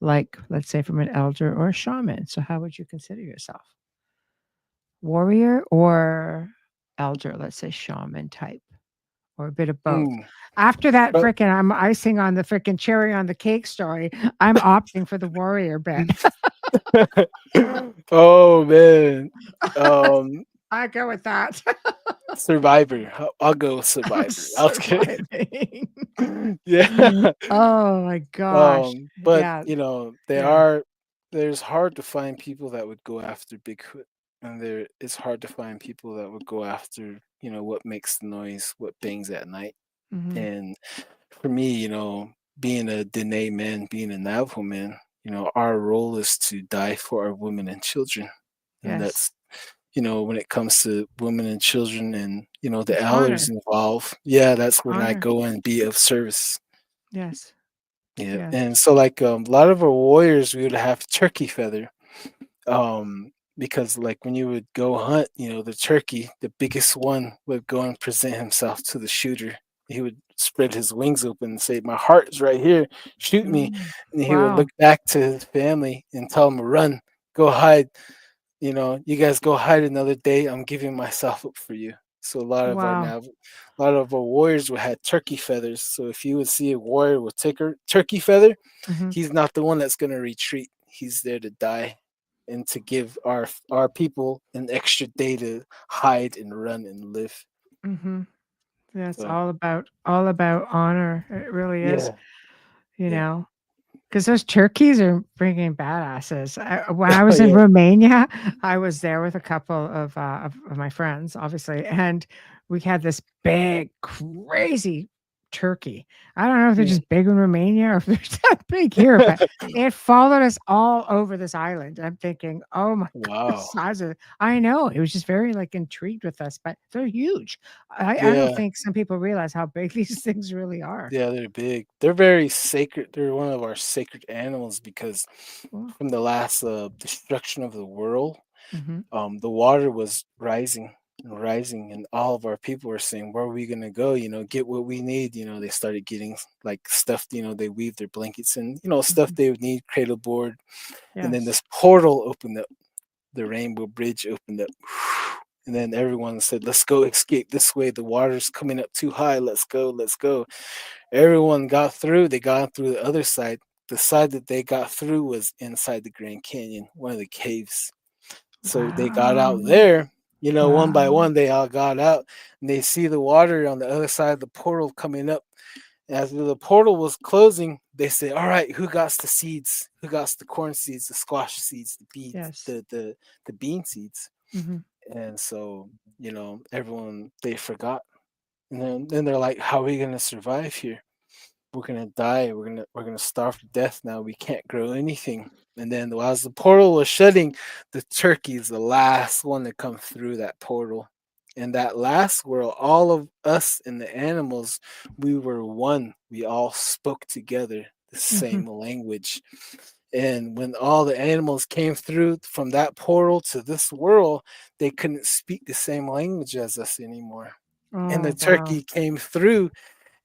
like, let's say, from an elder or a shaman? So, how would you consider yourself? Warrior or elder, let's say shaman type, or a bit of both? Mm. After that But frickin' I'm icing on the frickin' cherry on the cake story, I'm opting for the warrior bit. oh man, um, I go with that. Survivor. I'll go with I'm Survivor. I was kidding. surviving. Yeah. Oh my gosh. But Yeah, yeah. there's hard to find people that would go after Bigfoot, and it's hard to find people that would go after, what makes the noise, what bangs at night. Mhm. And for me, being a Dene man, being a Navajo man, our role is to die for our women and children. And Yes. that's, when it comes to women and children and, the It's elders honor. involved, yeah, that's when I Honor. go and be of service. Yes. Yeah, Yes. and so like a lot of our warriors, we would have turkey feather, because like when you would go hunt, the turkey, the biggest one, would go and present himself to the shooter. He would spread his wings open and say, "My heart is right here, shoot me," Mm. and he would Wow. look back to his family and tell them, "Run, go hide." You guys go hide another day. I'm giving myself up for you. So Wow. a lot of our warriors would had turkey feathers. So if you would see a warrior with turkey feather, Mhm. he's not the one that's going to retreat. He's there to die and to give our people an extra day to hide and run and live. Mhm. That's So all about honor. It really is, yeah, you yeah, know. Because those turkeys are freaking badasses. When I oh was in yeah, Romania, I was there with a couple of my friends, obviously, and we had this big, crazy turkey. I don't know if they're Yeah. just big in Romania or if they're that big here, but it followed us all over this island. I'm thinking, oh my god, the Wow. size of it. I know. It was just very like intrigued with us, but they're huge. I don't Yeah. think some people realize how big these things really are. Yeah, they're big. They're very sacred. They're one of our sacred animals because Cool. from the last destruction of the world, Mm-hmm. the water was rising and rising, and all of our people were saying, "Where are we gonna go? Get what we need." They started getting like stuff. They weave their blankets and stuff Mm-hmm. they would need, cradle board, and then Yes. this portal opened up. The Rainbow Bridge opened up. And then everyone said, "Let's go escape this way. The water's coming up too high. Let's go. Let's go." Everyone got through. They got through the other side. The side that they got through was inside the Grand Canyon, one of the caves. So they got out Wow. there, one by Wow. one, they all got out and they see the water on the other side of the portal coming up. As the portal was closing, they say, "All right, who got the seeds? Who got the corn seeds, the squash seeds, the beans, Yes. the bean seeds?" Mm-hmm. And so, everyone they forgot. And then they're like, "How are we gonna survive here? We're gonna die. We're gonna starve to death now. We can't grow anything." And then as the portal was shutting, the turkey is the last one to come through that portal. And that last world, all of us and the animals, we were one. We all spoke together the Mm-hmm. same language. And when all the animals came through from that portal to this world, they couldn't speak the same language as us anymore. And the Oh wow. turkey came through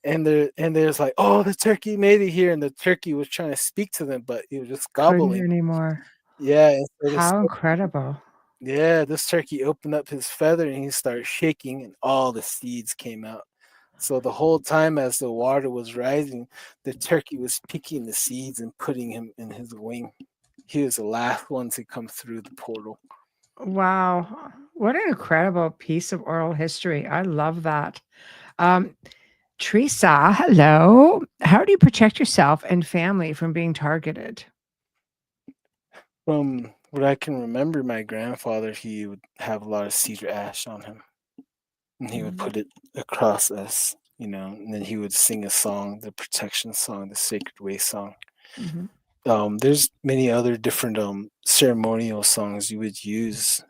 and there's like, "Oh, the turkey made it here," and the turkey was trying to speak to them, but it was just Couldn't gobbling. anymore. Yeah, and so How incredible. this turkey opened up his feather and he started shaking, and all the seeds came out. So the whole time as the water was rising, the turkey was picking the seeds and putting him in his wing. He was the last one to come through the portal. Wow. What an incredible piece of oral history. I love that. Um, Teresa, hello. How do you protect yourself and family from being targeted? From what I can remember, my grandfather, he would have a lot of cedar ash on him. And he would Mhm, put it across us, and then he would sing a song, the protection song, the Sacred Way song. mhm, There's many other different ceremonial songs you would use,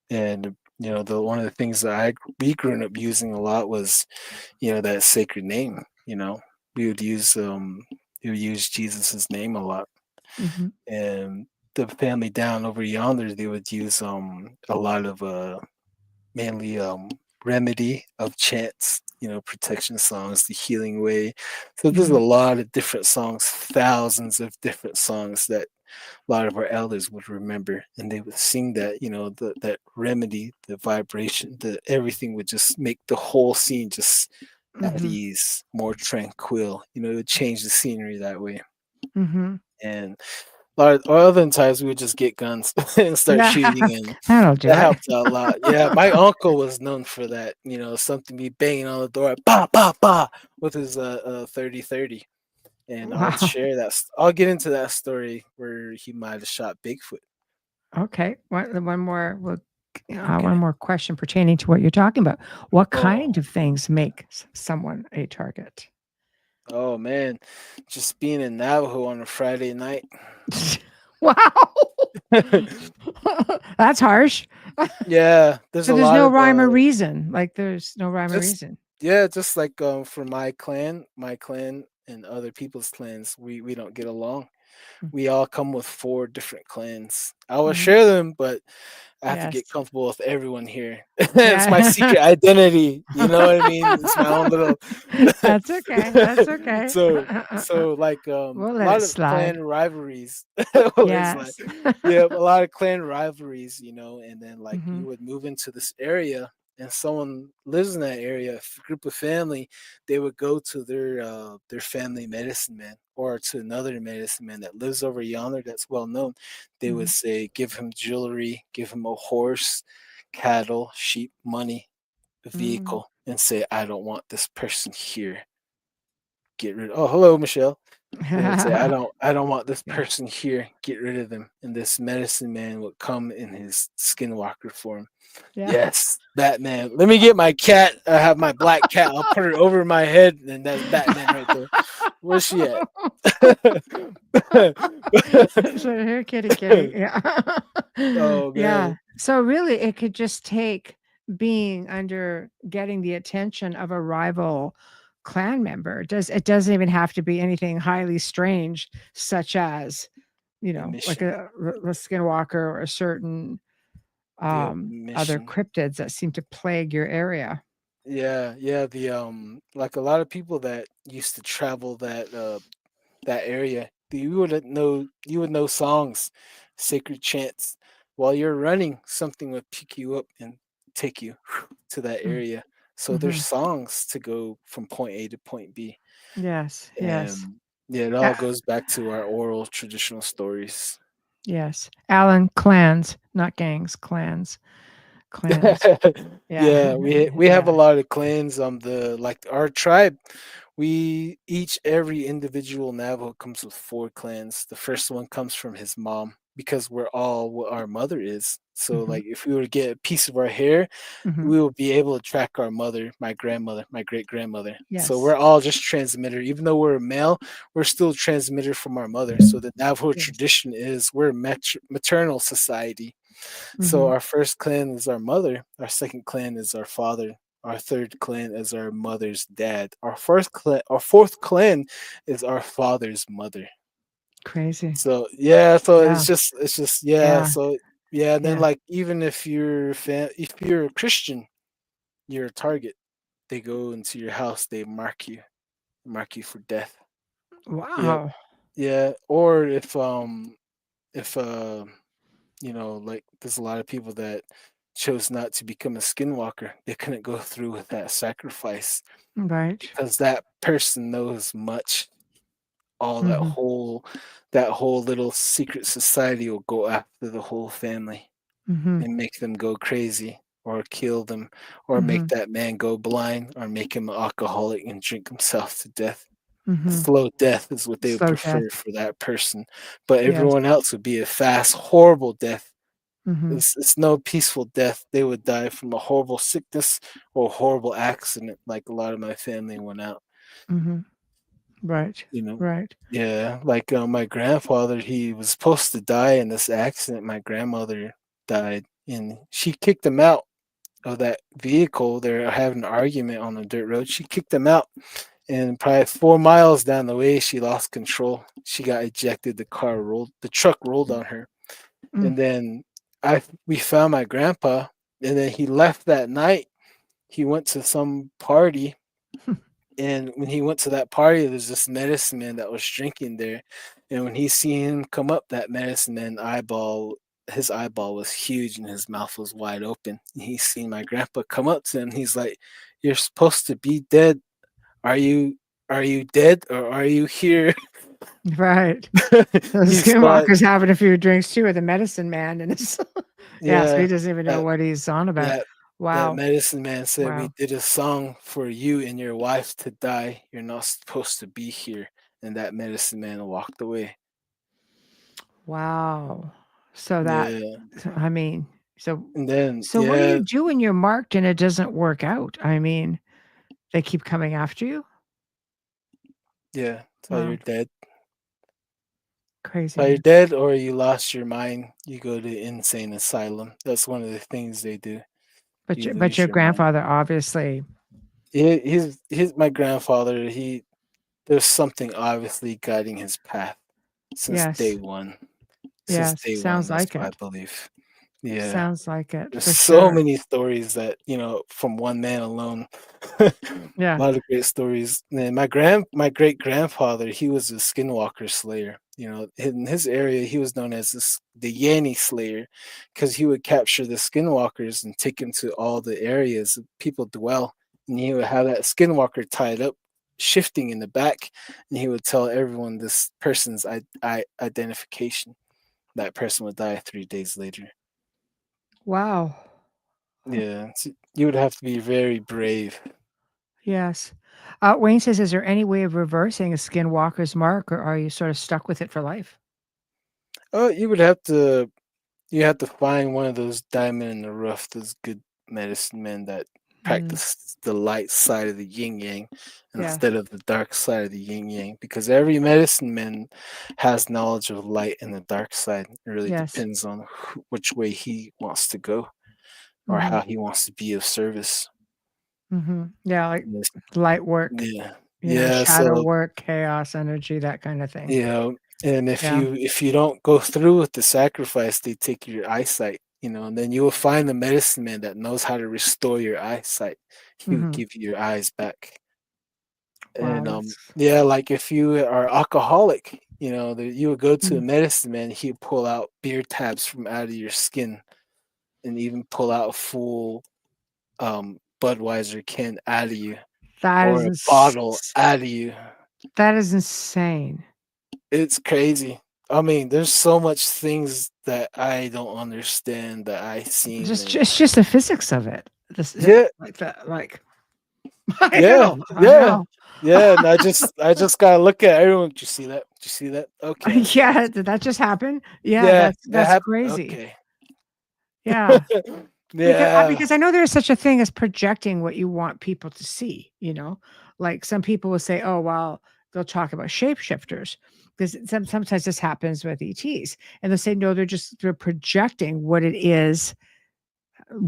and the one of the things that we grew up using a lot was that sacred name. We would use Jesus's name a lot, mhm, and the family down over yonder they would use a lot of mainly remedy of chants, protection songs, the healing way. So there's a mhm, lot of different songs, thousands of different songs that a lot of our elders would remember, and they would sing that, that remedy, the vibration, the everything would just make the whole scene just at mhm, ease, more tranquil. It would change the scenery that way. mhm. And or other times we would just get guns and start Yeah, shooting, and that'll do that it. helped out a lot. Yeah, my uncle was known for that. Something be banging on the door, ba ba ba, with his 30-30, and I'll Wow. share that. I'll get into that story where he might have shot Bigfoot. Okay. One more. Okay. One more question pertaining to what you're talking about. What Oh, kind of things make someone a target? oh man, just being in Navajo on a Friday night. Wow. That's harsh. Yeah, there's So a there's lot no of rhyme or reason. Like there's no rhyme or just reason. yeah, just like for my clan and other people's clans, we don't get along. We all come with 4 different clans. I will Mm-hmm. share them, but I have to Yes. get comfortable with everyone here. It's my Yeah. secret identity. You know what I mean? It's my own little. That's okay. That's okay. so like We'll a let lot it of clan slide. rivalries. It's like Yes. yeah, a lot of clan rivalries. And then like Hmm. you would move into this area. And someone lives in that area, a group of family, they would go to their family medicine man or to another medicine man that lives over yonder that's well known. They would Hmm. say, give him jewelry, give him a horse, cattle, sheep, money, a Mm. vehicle, and say, I don't want this person here. get rid. Oh, hello, Michelle. They would say, Yeah. I don't want this Yeah. person here. Get rid of them. And this medicine man would come in his skinwalker form. Yes, Batman. Let me get my cat. I have my black cat. I'll put her over my head, and that's Batman right there. Where's she at? So here, kitty, kitty. Yeah. Oh Yeah. man. So really, it could just take getting the attention of a rival clan member. It doesn't even have to be anything highly strange, such as, A like mission. a skinwalker or a certain Yep, other mission. cryptids that seem to plague your area. Yeah, yeah. The like a lot of people that used to travel that area, you would know songs, sacred chants. While you're running, something would pick you up and take you to that area. So there's Mm-hmm. songs to go from point A to point B. Yes. Yes. And yeah, it all goes back to our oral traditional stories. Yes. Alan, clans, not gangs, clans. Clans. Yeah. Yeah, we have a Yeah. lot of clans. The like our tribe, we each every individual Navajo comes with 4 clans. The first one comes from his mom because we're all what our mother is. So Mhm. like if we were to get a piece of our hair, Mhm. we will be able to track our mother, my grandmother, my great grandmother. So Yes. we're all just transmitter. Even though we're a male, we're still transmitter from our mother. So the Navajo Yes. tradition is we're a maternal society. So Mhm. our first clan is our mother, our second clan is our father, our third clan is our mother's dad. Our fourth clan is our father's mother. Crazy. So yeah, so Yeah. it's just yeah, Yeah. so yeah, and then Yeah. like even if you're a Christian, you're a target. They go into your house, they mark you for death. Yep. Wow. Yeah. Or if like there's a lot of people that chose not to become a skinwalker. They couldn't go through with that sacrifice Right. because that person knows much. All Mhm. that whole little secret society will go after the whole family Mhm. and make them go crazy or kill them or make Mhm. that man go blind or make him an alcoholic and drink himself to death. Mhm. Slow death is what they would Slow death. prefer for that person, but Yes. everyone else would be a fast, horrible death. Mhm. It's no peaceful death. They would die from a horrible sickness or a horrible accident, like a lot of my family went out. Mhm. Right. You know, Right. yeah, like my grandfather, he was supposed to die in this accident. My grandmother died, and she kicked him out of that vehicle. They're having an argument on the dirt road. She kicked him out, and probably 4 miles down the way, she lost control. She got ejected. The truck rolled on her, Mm. and then we found my grandpa, and then he left that night. He went to some party, and when he went to that party, there's this medicine man that was drinking there, and when he seen him come up, that medicine man his eyeball was huge and his mouth was wide open. And he seen my grandpa come up to him. He's like, "You're supposed to be dead. Are you are you dead or are you here?" Right. So the He's thought, skinwalker's having a few drinks too with the medicine man, and it's yeah. So he yeah, doesn't even know that what he's on about. that that Wow. medicine man said, "We Wow. did a song for you and your wife to die. You're not supposed to be here." And that medicine man walked away. Wow. So that, Yeah. I mean, so And then so what do you yeah, do when you're marked and it doesn't work out? I mean, they keep coming after you? yeah. So you're Wow. dead. So you're Crazy. dead or you lost your mind. You go to insane asylum. That's one of the things they do. You But lose your your mind. grandfather obviously, He's my grandfather. There's something obviously guiding his path since day yes. one. Since Yes. day one, Sounds that's like what I it. believe. Yeah. Sounds like it There's for so sure. many stories that, from one man alone. A Yeah. lot of great stories. And my great grandfather, he was a skinwalker slayer. In his area, he was known as the Yanni Slayer, because he would capture the skinwalkers and take them to all the areas that people dwell. And he would have that skinwalker tied up, shifting in the back, and he would tell everyone this person's identification. That person would die 3 days later. Wow. Yeah, you would have to be very brave. Yes. Wayne says, "Is there any way of reversing a skinwalker's mark, or are you sort of stuck with it for life?" Oh, you have to find one of those diamond in the rough, those good medicine men that Mm, practice the light side of the yin yang yeah. instead of the dark side of the yin yang. Because every medicine man has knowledge of light and the dark side. It really Yes. depends on which way he wants to go or Hmm. how he wants to be of service. Hmm. Yeah, like Yes. light work, Yeah, yeah. shadow So work, chaos energy, that kind of thing. you know, and if Yeah. you don't go through with the sacrifice, they take your eyesight, and then you will find the medicine man that knows how to restore your eyesight. He will Hmm. give you your eyes back. Wow. And That's yeah, like if you are alcoholic, you would go to a mm, medicine man, he'd pull out beer tabs from out of your skin and even pull out a full Budweiser can out of you that or is a bottle out of you. that is insane. It's crazy. I mean, there's so much things that I don't understand that I seen Just and it's just the physics of it. This yeah, like that. Like I yeah, know. I yeah, know. yeah. And I just gotta look at everyone. Did you see that? Did you see that? Okay, I see. Yeah. Did that just happen? Yeah. Yeah, that That's happened. crazy. Okay. Yeah. Yeah, Because I know there's such a thing as projecting what you want people to see, you know? Like, some people will say, "Oh, well," they'll talk about shapeshifters, 'cause sometimes this happens with ETs, and they'll say, "No, they're projecting what it is,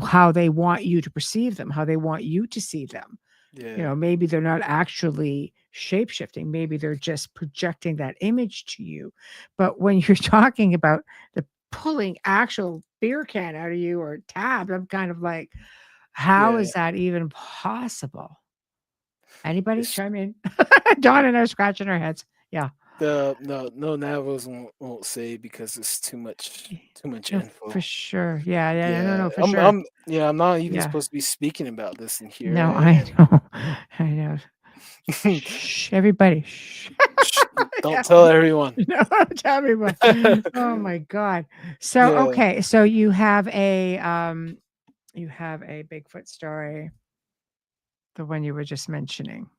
how they want you to perceive them, how they want you to see them." yeah, Maybe they're not actually shapeshifting, maybe they're just projecting that image to you. But when you're talking about the pulling actual beer can out of you or tab, I'm kind of like, how yeah. is that even possible? Anybody It's chime in? Dawn and I are scratching our heads. Yeah. the no Navos won't say because it's too much No, for info. sure. Yeah, yeah, no, Yeah, no, for I'm sure. I'm yeah, I'm not even Yeah. supposed to be speaking about this in here. No, I know. I know. Shh, everybody. Shh. Shh, don't Yeah. tell everyone. No, tell me what. Oh my god. So, Yeah. okay, so you have a Bigfoot story, the one you were just mentioning.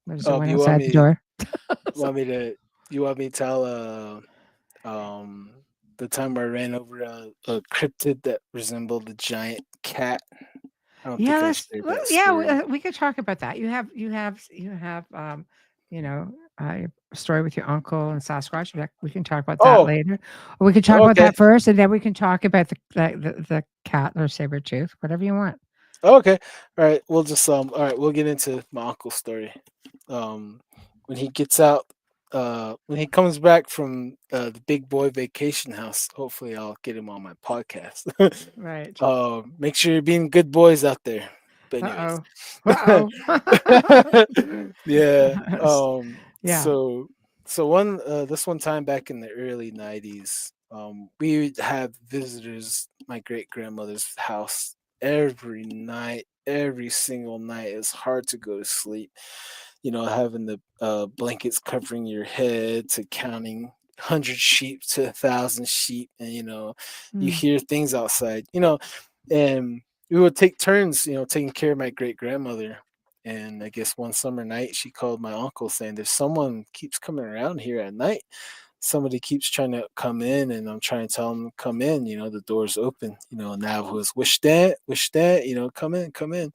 There's the Oh, one you want outside the me door. want me to you want me to tell the time I ran over a cryptid that resembled a giant cat? I don't Yeah, think I shared that story. we could talk about that. You have, a story with your uncle and Sasquatch. We can talk about that Oh, later. Or we could talk about okay. that first, and then we can talk about the cat or saber tooth, whatever you want. Okay. All right. We'll get into my uncle's story. Um when he gets out when he comes back from the big boy vacation house, hopefully I'll get him on my podcast. Right. Make sure you're being good boys out there. But anyways. Uh-oh. Uh-oh. Yeah. Yeah. So this one time back in the early 90s, we would have visitors my great grandmother's house every night, every single night. It's hard to go to sleep. Having the blankets covering your head to counting 100 sheep to 1,000 sheep, and you Mm, hear things outside. And we would take turns, taking care of my great grandmother. And I guess one summer night, she called my uncle saying, "There's someone keeps coming around here at night. Somebody keeps trying to come in, and I'm trying to tell them come in. The door's open. Navajo's wish that, come in, come in."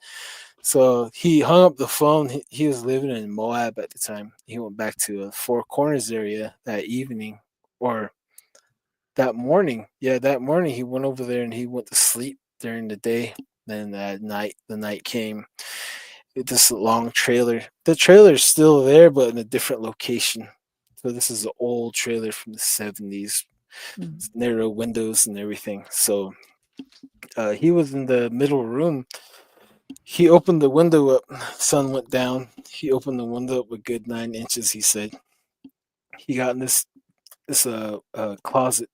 So he hung up the phone. He was living in Moab at the time. He went back to a Four Corners area that evening, or that morning. Yeah, that morning he went over there and he went to sleep during the day. Then at night, the night came. This long trailer. The trailer's still there, but in a different location. So this is an old trailer from the 70s, mm, narrow windows and everything. So he was in the middle room. He opened the window up. Sun went down. He opened the window up a good 9 inches. He said he got in this closet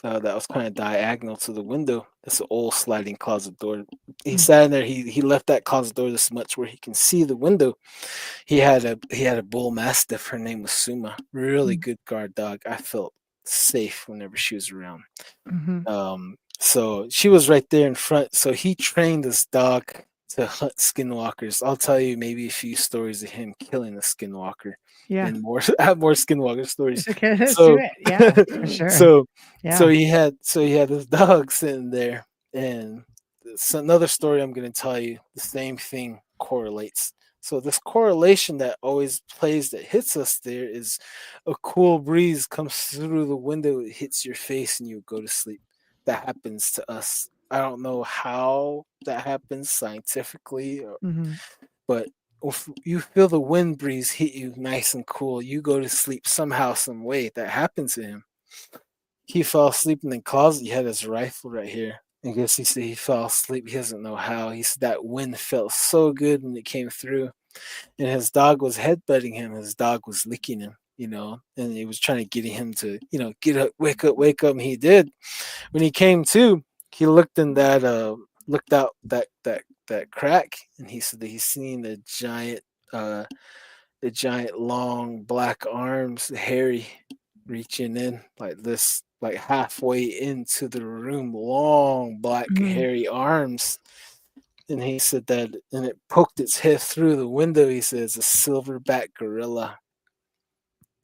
that was kind of diagonal to the window. It's an old sliding closet door. He mm, sat in there. He left that closet door this much where he can see the window. He had a bull mastiff. Her name was Suma. Really mm, good guard dog. I felt safe whenever she was around. mhm, So she was right there in front. So he trained this dog to hunt skinwalkers. I'll tell you maybe a few stories of him killing a skinwalker, Yeah. and more. I have more skinwalker stories. Okay, let's do So, it. Yeah, for sure. so, Yeah. so he had this dog sitting there, and it's another story I'm going to tell you. The same thing correlates. So this correlation that always plays that hits us there is a cool breeze comes through the window, it hits your face, and you go to sleep. That happens to us. I don't know how that happens scientifically, Mm-hmm. but if you feel the wind breeze hit you nice and cool, you go to sleep somehow, some way. That happened to him. He fell asleep in the closet. He had his rifle right here. I guess he said he fell asleep. He doesn't know how. He said that wind felt so good when it came through. And his dog was headbutting him. His dog was licking him, and he was trying to get him to, get up, wake up, wake up. And he did. When he came to, he looked in that, looked out that crack, and he said that he's seen the giant long black arms, hairy, reaching in like this, like halfway into the room, long black Mm-hmm. hairy arms. And he said that, and it poked its head through the window. He says a silverback gorilla.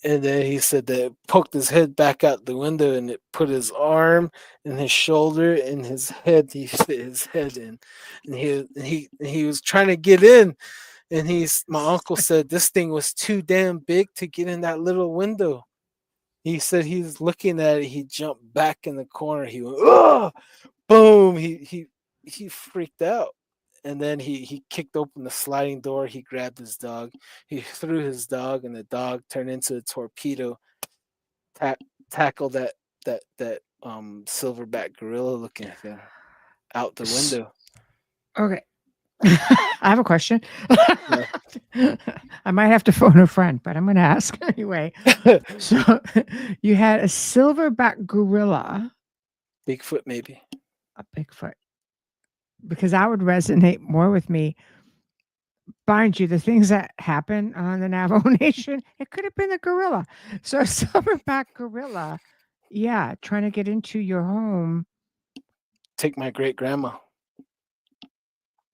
And then he said that it poked his head back out the window, and it put his arm and his shoulder and his head. He fit his head in, and he was trying to get in. And my uncle said this thing was too damn big to get in that little window. He said he's looking at it. He jumped back in the corner. He went, oh, boom. He freaked out. And then he kicked open the sliding door. He grabbed his dog. He threw his dog, and the dog turned into a torpedo. Tackled that silverback gorilla looking thing out the window. Okay. I have a question. I might have to phone a friend, but I'm going to ask anyway. So you had a silverback gorilla. Bigfoot, maybe. A Bigfoot. Because that would resonate more with me. Mind you, the things that happen on the Navajo Nation, it could have been a gorilla. So a silverback gorilla, yeah, trying to get into your home. Take my great grandma.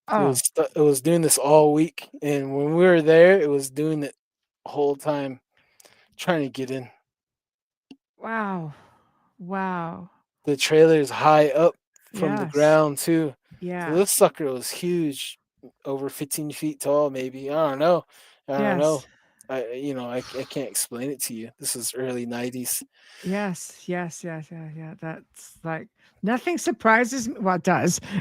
Oh, It was doing this all week, and when we were there, it was doing it the whole time, trying to get in. wow. Wow. The trailer is high up from the Yes. ground too. Yeah. So this sucker was huge, over 15 feet tall, maybe. I don't know. I don't know. I can't explain it to you. This is early 90s. Yes. That's like nothing surprises me. Well,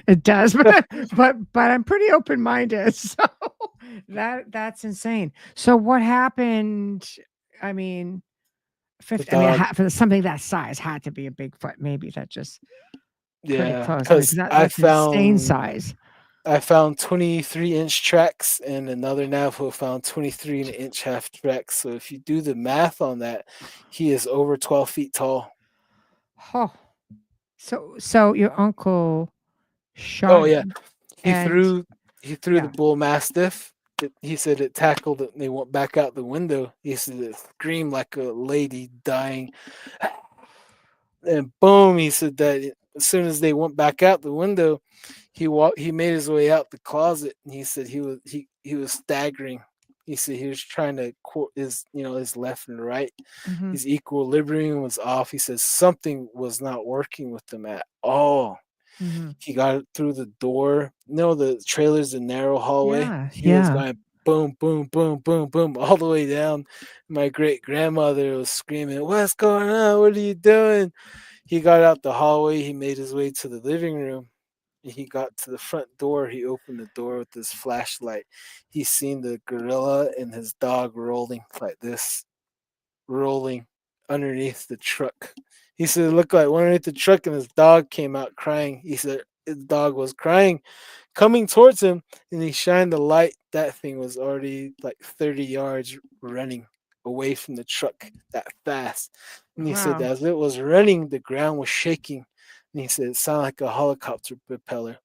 it does, but I'm pretty open minded. So that's insane. So what happened? I mean, 50. I mean, for something that size had to be a Bigfoot. Maybe that just pretty close. Because That's insane size. I found 23-inch tracks, and another Navajo found 23-inch half tracks. So if you do the math on that, he is over 12 feet tall. Oh, so your uncle shot. Oh yeah, him, he and threw yeah. the bull mastiff. He said it tackled it, and they went back out the window. He said it screamed like a lady dying, and boom! He said that as soon as they went back out the window, he made his way out the closet, and he said he was staggering. He said he was trying to his left and right. Mhm. His equilibrium was off. He says something was not working with him at all. Mhm. He got it through the door. The trailer's a narrow hallway. Yeah, He was yeah. going boom, boom, boom, boom, boom, all the way down. My great grandmother was screaming, "What's going on? What are you doing?" He got out the hallway. He made his way to the living room. He got to the front door. He opened the door with his flashlight. He seen the gorilla and his dog rolling like this, rolling underneath the truck. He said it looked like one underneath the truck, and his dog came out crying. He said his dog was crying, coming towards him, and he shined the light. That thing was already like 30 yards running away from the truck that fast. And he said Wow. as it was running, the ground was shaking. And he said it sounded like a helicopter propeller.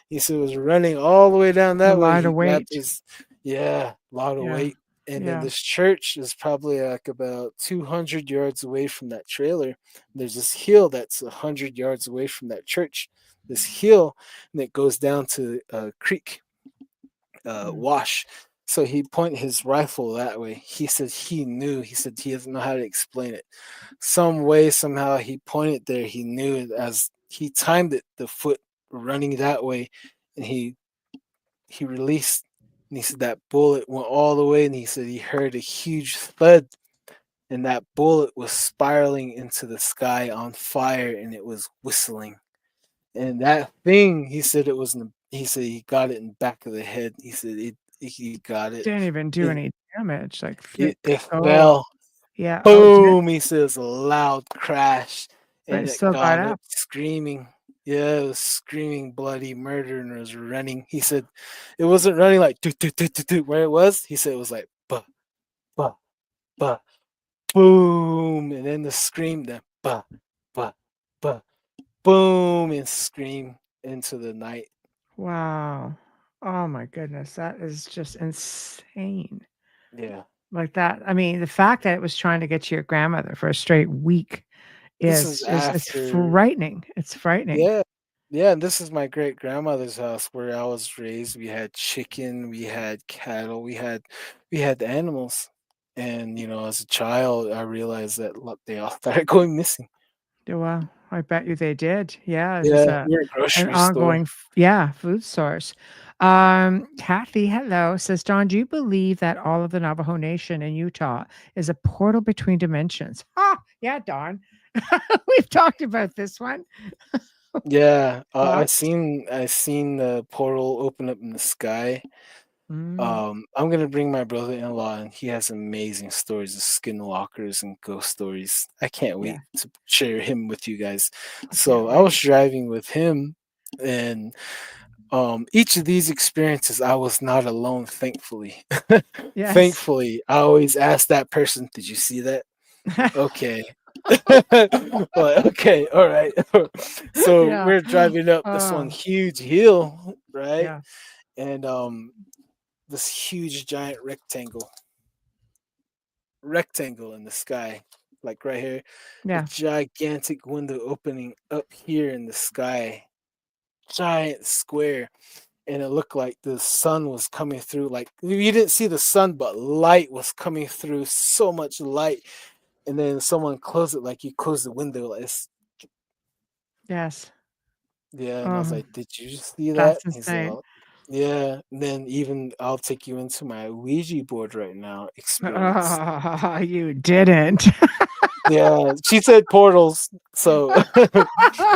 He said it was running all the way down that way. lot He of grabbed weight. a lot of Yeah. weight. And then Yeah. this church is probably like about 200 yards away from that trailer. There's this hill that's 100 yards away from that church. This hill, and it goes down to a creek Mm. wash. So he pointed his rifle that way. He said he knew. He said he doesn't know how to explain it. Some way, somehow, he pointed there. He knew it as he timed it. The foot running that way, and he released. And he said that bullet went all the way, and he said he heard a huge thud, and that bullet was spiraling into the sky on fire, and it was whistling. And that thing, he said it was. He said he got it in the back of the head. He said he got it. Didn't even do It, any damage. Like, it oh, fell. yeah. Oh, it did. Boom! He says a loud crash, But and it it still got got up up. screaming. Yeah, it was screaming bloody murder, and it was running. He said it wasn't running like do do do do do where it was. He said it was like ba ba ba boom, and then the scream, then ba ba ba boom, and scream into the night. Wow. Oh my goodness. That is just insane. Yeah, Like that. I mean, the fact that it was trying to get to your grandmother for a straight week this is is just, it's after. frightening. It's frightening. Yeah, yeah, and this is my great grandmother's house where I was raised. We had chicken, we had cattle, we had the animals. And as a child, I realized that look, they all started going missing. Yeah, well, I bet you they did. Yeah, it was Yeah, we're a an grocery store. ongoing, food source. Kathy, hello, says, Don, do you believe that all of the Navajo Nation in Utah is a portal between dimensions? Ah, yeah, Don. We've talked about this one. Yeah, Thoughts? I seen the portal open up in the sky. Mm, I'm gonna bring my brother-in-law, and he has amazing stories of skinwalkers and ghost stories. I can't yeah, wait to share him with you guys. I So can't I was wait. driving with him, and each of these experiences, I was not alone, thankfully. Yes. Thankfully, I always ask that person, "Did you see that?" Okay. Okay, all right. So Yeah. we're driving up this one Oh, huge hill, right? yeah, And this huge giant rectangle in the sky, like right here, a yeah. gigantic window opening up here in the sky, giant square, and it looked like the sun was coming through. Like you didn't see the sun, but light was coming through. So much light, and then someone closed it, like you close the window, like this. Yes. Yeah, and I was Oh, like, "Did you see that?" that's He said, insane. "Oh, yeah." And then even I'll take you into my Ouija board right now experience. Oh, you didn't. Yeah, she said portals, so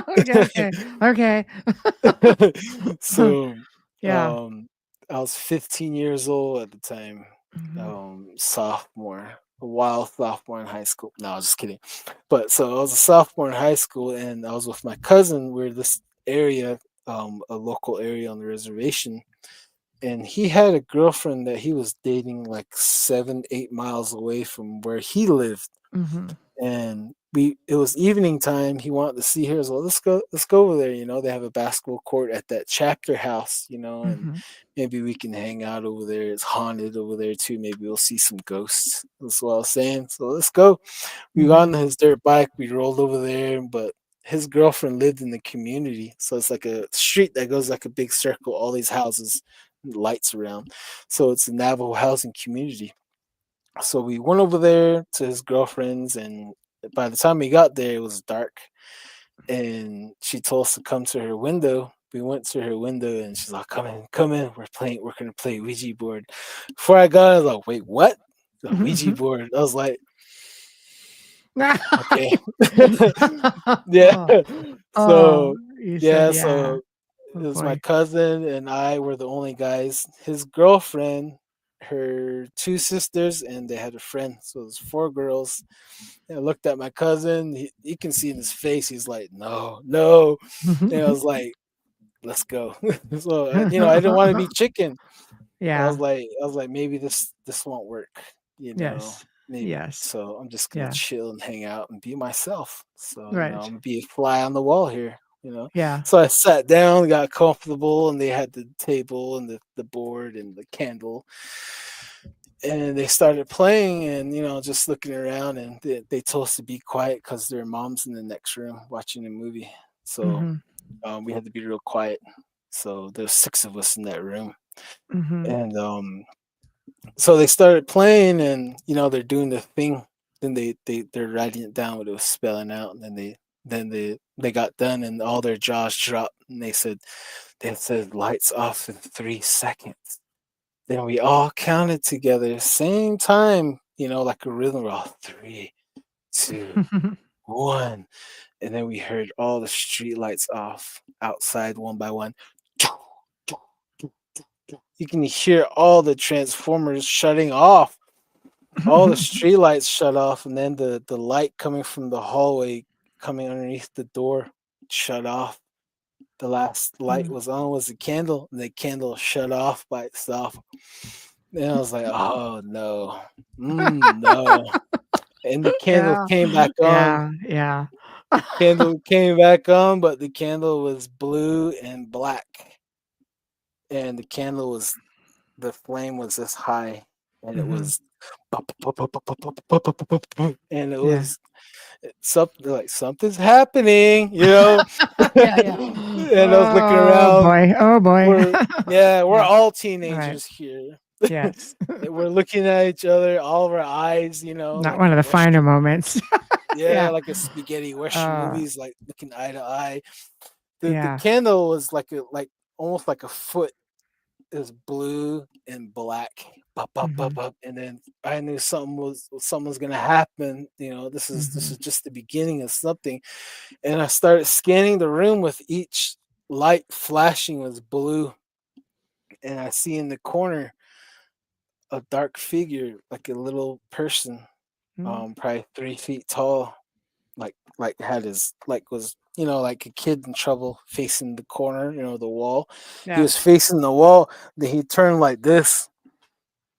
Okay, okay. so Yeah. um I was 15 years old at the time, Mhm, sophomore, a wild sophomore in high school. No, I was just kidding. But so I was a sophomore in high school, and I was with my cousin. We're this area, a local area on the reservation, and he had a girlfriend that he was dating like 7, 8 miles away from where he lived. mhm, And it was evening time. He wanted to see her as well. Let's go over there. They have a basketball court at that chapter house, and mhm, maybe we can hang out over there. It's haunted over there too. Maybe we'll see some ghosts. That's what I was saying. So let's go. We got mhm, on his dirt bike, we rolled over there, but his girlfriend lived in the community. So it's like a street that goes like a big circle, all these houses, lights around. So it's a Navajo housing community. So we went over there to his girlfriend's, and by the time we got there, it was dark. And she told us to come to her window. We went to her window, and she's like, "Come in, come in. We're gonna play Ouija board." Before I got, I was like, "Wait, what? The Ouija mhm. board?" I was like, "Okay, yeah." Oh, So you said, yeah, "Yeah." so Oh, it was my boy. cousin and I were the only guys. His girlfriend, her two sisters, and they had a friend. So it was four girls. And I looked at my cousin. You can see in his face, he's like, "No, no." And I was like, "Let's go." So I didn't want to be chicken. Yeah. I was like, maybe this won't work. Yes. Maybe. Yes. So I'm just gonna Yeah. chill and hang out and be myself. So I'm Right. gonna be a fly on the wall here. Yeah. So I sat down, got comfortable, and they had the table and the board and the candle. And they started playing, and just looking around, and they told us to be quiet because their mom's in the next room watching a movie. So Mhm. we had to be real quiet. So there's 6 of us in that room, Mhm. and so they started playing, and they're doing the thing. Then they're writing it down what it was spelling out, and then they got done, and all their jaws dropped, and they said lights off in 3 seconds. Then we all counted together, same time, like a rhythm. We're all 3, 2, 1, and then we heard all the street lights off outside one by one. You can hear all the transformers shutting off. All the street lights shut off, and then the light coming from the hallway, coming underneath the door, shut off. The last light Mm. was on was the candle, and the candle shut off by itself. And I was like, "Oh no, no!" And the candle Yeah. came back on. Yeah, yeah. Candle came back on, but the candle was blue and black, and the flame was this high, and it Mhm. was, and it Yeah. was something like something's happening, Yeah, yeah. And I was looking Oh, around. boy. Oh, boy. We're Yeah. all Right. teenagers here. Yes. And we're looking at each other, all of our eyes, Not like one a of the finer Western, moments. yeah, Yeah. like a spaghetti Western Uh, movies, like looking eye to eye. The yeah. candle was like almost like a foot. It was blue and black. Bop, bop, bop, Mhm. bop. And then I knew something was gonna happen. This is Mhm. just the beginning of something. And I started scanning the room with each light flashing was blue. And I see in the corner a dark figure, like a little person, Mm. probably 3 feet tall, like had his like was like a kid in trouble facing the corner, the wall. He Yeah. was facing the wall. Then he turned like this,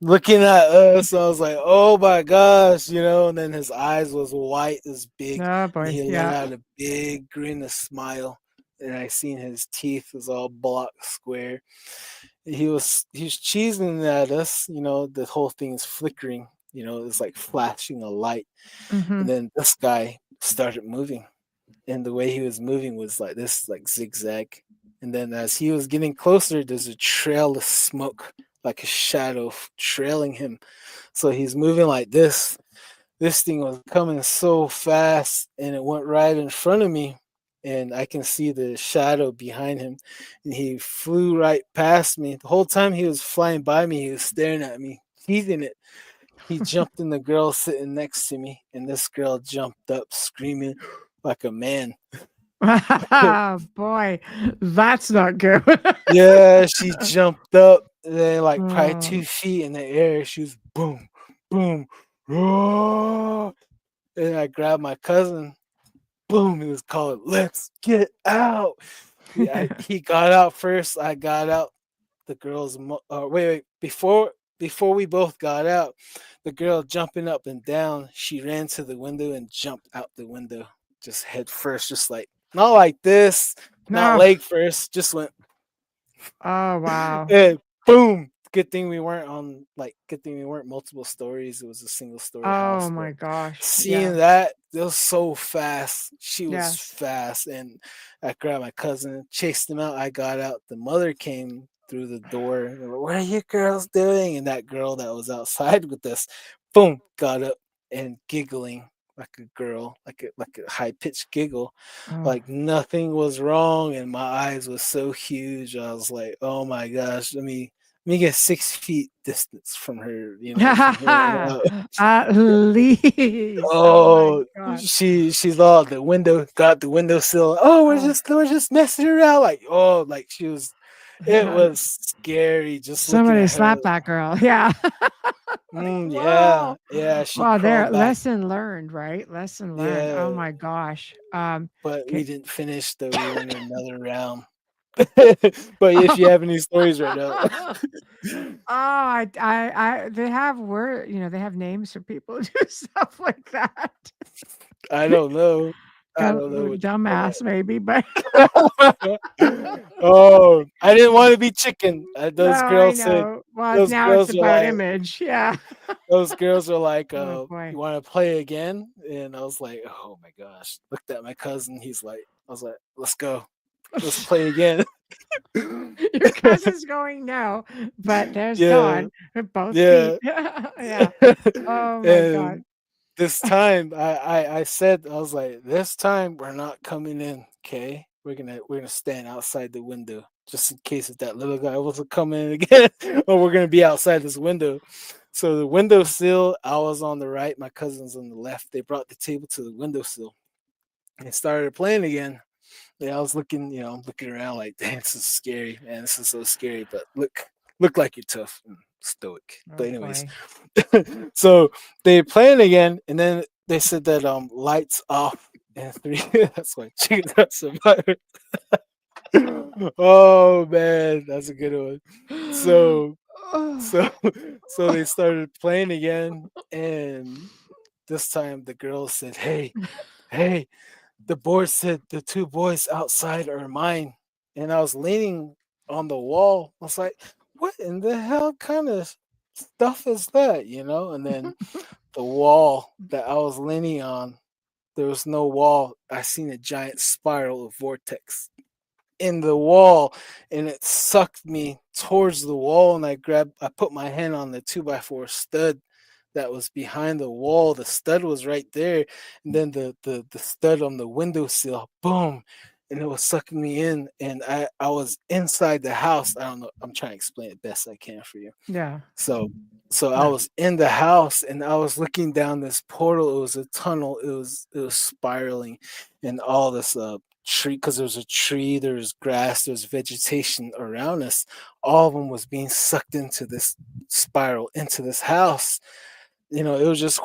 looking at us. I was like, oh my gosh, and then his eyes was white as big, Oh, and boy. he let Yeah. out a big grin, a smile, and I seen his teeth was all block square. He was cheesing at us. The whole thing is flickering. It's like flashing a light, and Mhm. then this guy started moving, and the way he was moving was like this, like zigzag. And then as he was getting closer, there's a trail of smoke, like a shadow trailing him. So he's moving like this. This thing was coming so fast, and it went right in front of me, and I can see the shadow behind him. And he flew right past me. The whole time he was flying by me, he was staring at me, teasing it. He jumped in the girl sitting next to me, and this girl jumped up screaming like a man. Boy, that's not good. Yeah, she jumped up, and then like probably Oh. 2 feet in the air. She was boom, boom, roar. And I grabbed my cousin. Boom! He was calling, "Let's get out!" He got out first. I got out. The girls, wait. Before we both got out, the girl jumping up and down. She ran to the window and jumped out the window, just head first, just like not like this, not No. leg first, just went Oh, wow. and boom. Good thing we weren't multiple stories. It was a single story Oh house. But my gosh. seeing Yeah. that, it was so fast. She was Yes. fast. And I grabbed my cousin, chased him out. I got out. The mother came through the door. And they were, what are you girls doing? And that girl that was outside with us, boom, got up and giggling like a girl, like a high pitched giggle, Oh. like nothing was wrong, and my eyes was so huge. I was like, "Oh my gosh, let me get 6 feet distance from her, from here on out." At least. Oh my Oh, gosh. she's all the window, got the windowsill. Oh, Oh. we're just messing around, like like she was. It was scary just looking Somebody at her. slap that girl. Yeah. Like, Yeah, whoa. yeah, she Well, there, crawled back. lesson learned, right? Lesson learned. Oh Yeah, my gosh. but we Okay. didn't finish though. We were in another round. But if you have any stories right now, Oh, they have they have names for people who do stuff like that. I don't know. I don't know what you call dumbass, maybe, but that. Oh, I didn't want to be chicken. no, Those I girls said, know. Well, those now it's girls are about like, image. Yeah. those girls are like, Oh boy. you want to play again? And I was like, oh my gosh. Looked at my cousin. He's like, I was like, let's go. Let's play again. Your cousin's going now, but there's Yeah, Dawn with both feet. yeah. Yeah. Oh my God. And this time I said, I was like, this time we're not coming in, okay? We're gonna stand outside the window just in case if that little guy wasn't coming in again, or we're gonna be outside this window. So the windowsill, I was on the right, my cousin's on the left. They brought the table to the windowsill and started playing again. Yeah, I was looking around like, damn, this is scary, man. This is so scary. But look like you're tough and stoic. Oh But anyways, boy. so they playing again, and then they said that lights off and three. That's why chicken got survived. Oh man, that's a good one. So so so they started playing again, and this time the girl said, hey, the board said the two boys outside are mine. And I was leaning on the wall. I was like, what in the hell kind of stuff is that? And then the wall that I was leaning on, there was no wall. I seen a giant spiral of vortex in the wall, and it sucked me towards the wall. And I put my hand on the 2x4 stud that was behind the wall. The stud was right there, and then the stud on the windowsill, boom, and it was sucking me in. And I was inside the house. I don't know. I'm trying to explain it best I can for you. Yeah. So I Yeah. was in the house, and I was looking down this portal. It was a tunnel. It was spiraling, and all this tree, because there was a tree, there was grass, there was vegetation around us. All of them was being sucked into this spiral, into this house. It was just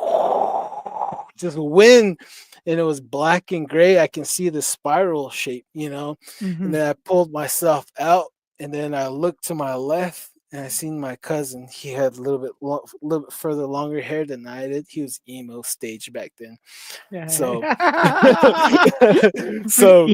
wind, and it was black and gray. I can see the spiral shape, and Hmm. then I pulled myself out, and then I looked to my left, and I seen my cousin. He had a little bit further longer hair than I did. He was emo stage back then. So Yeah. so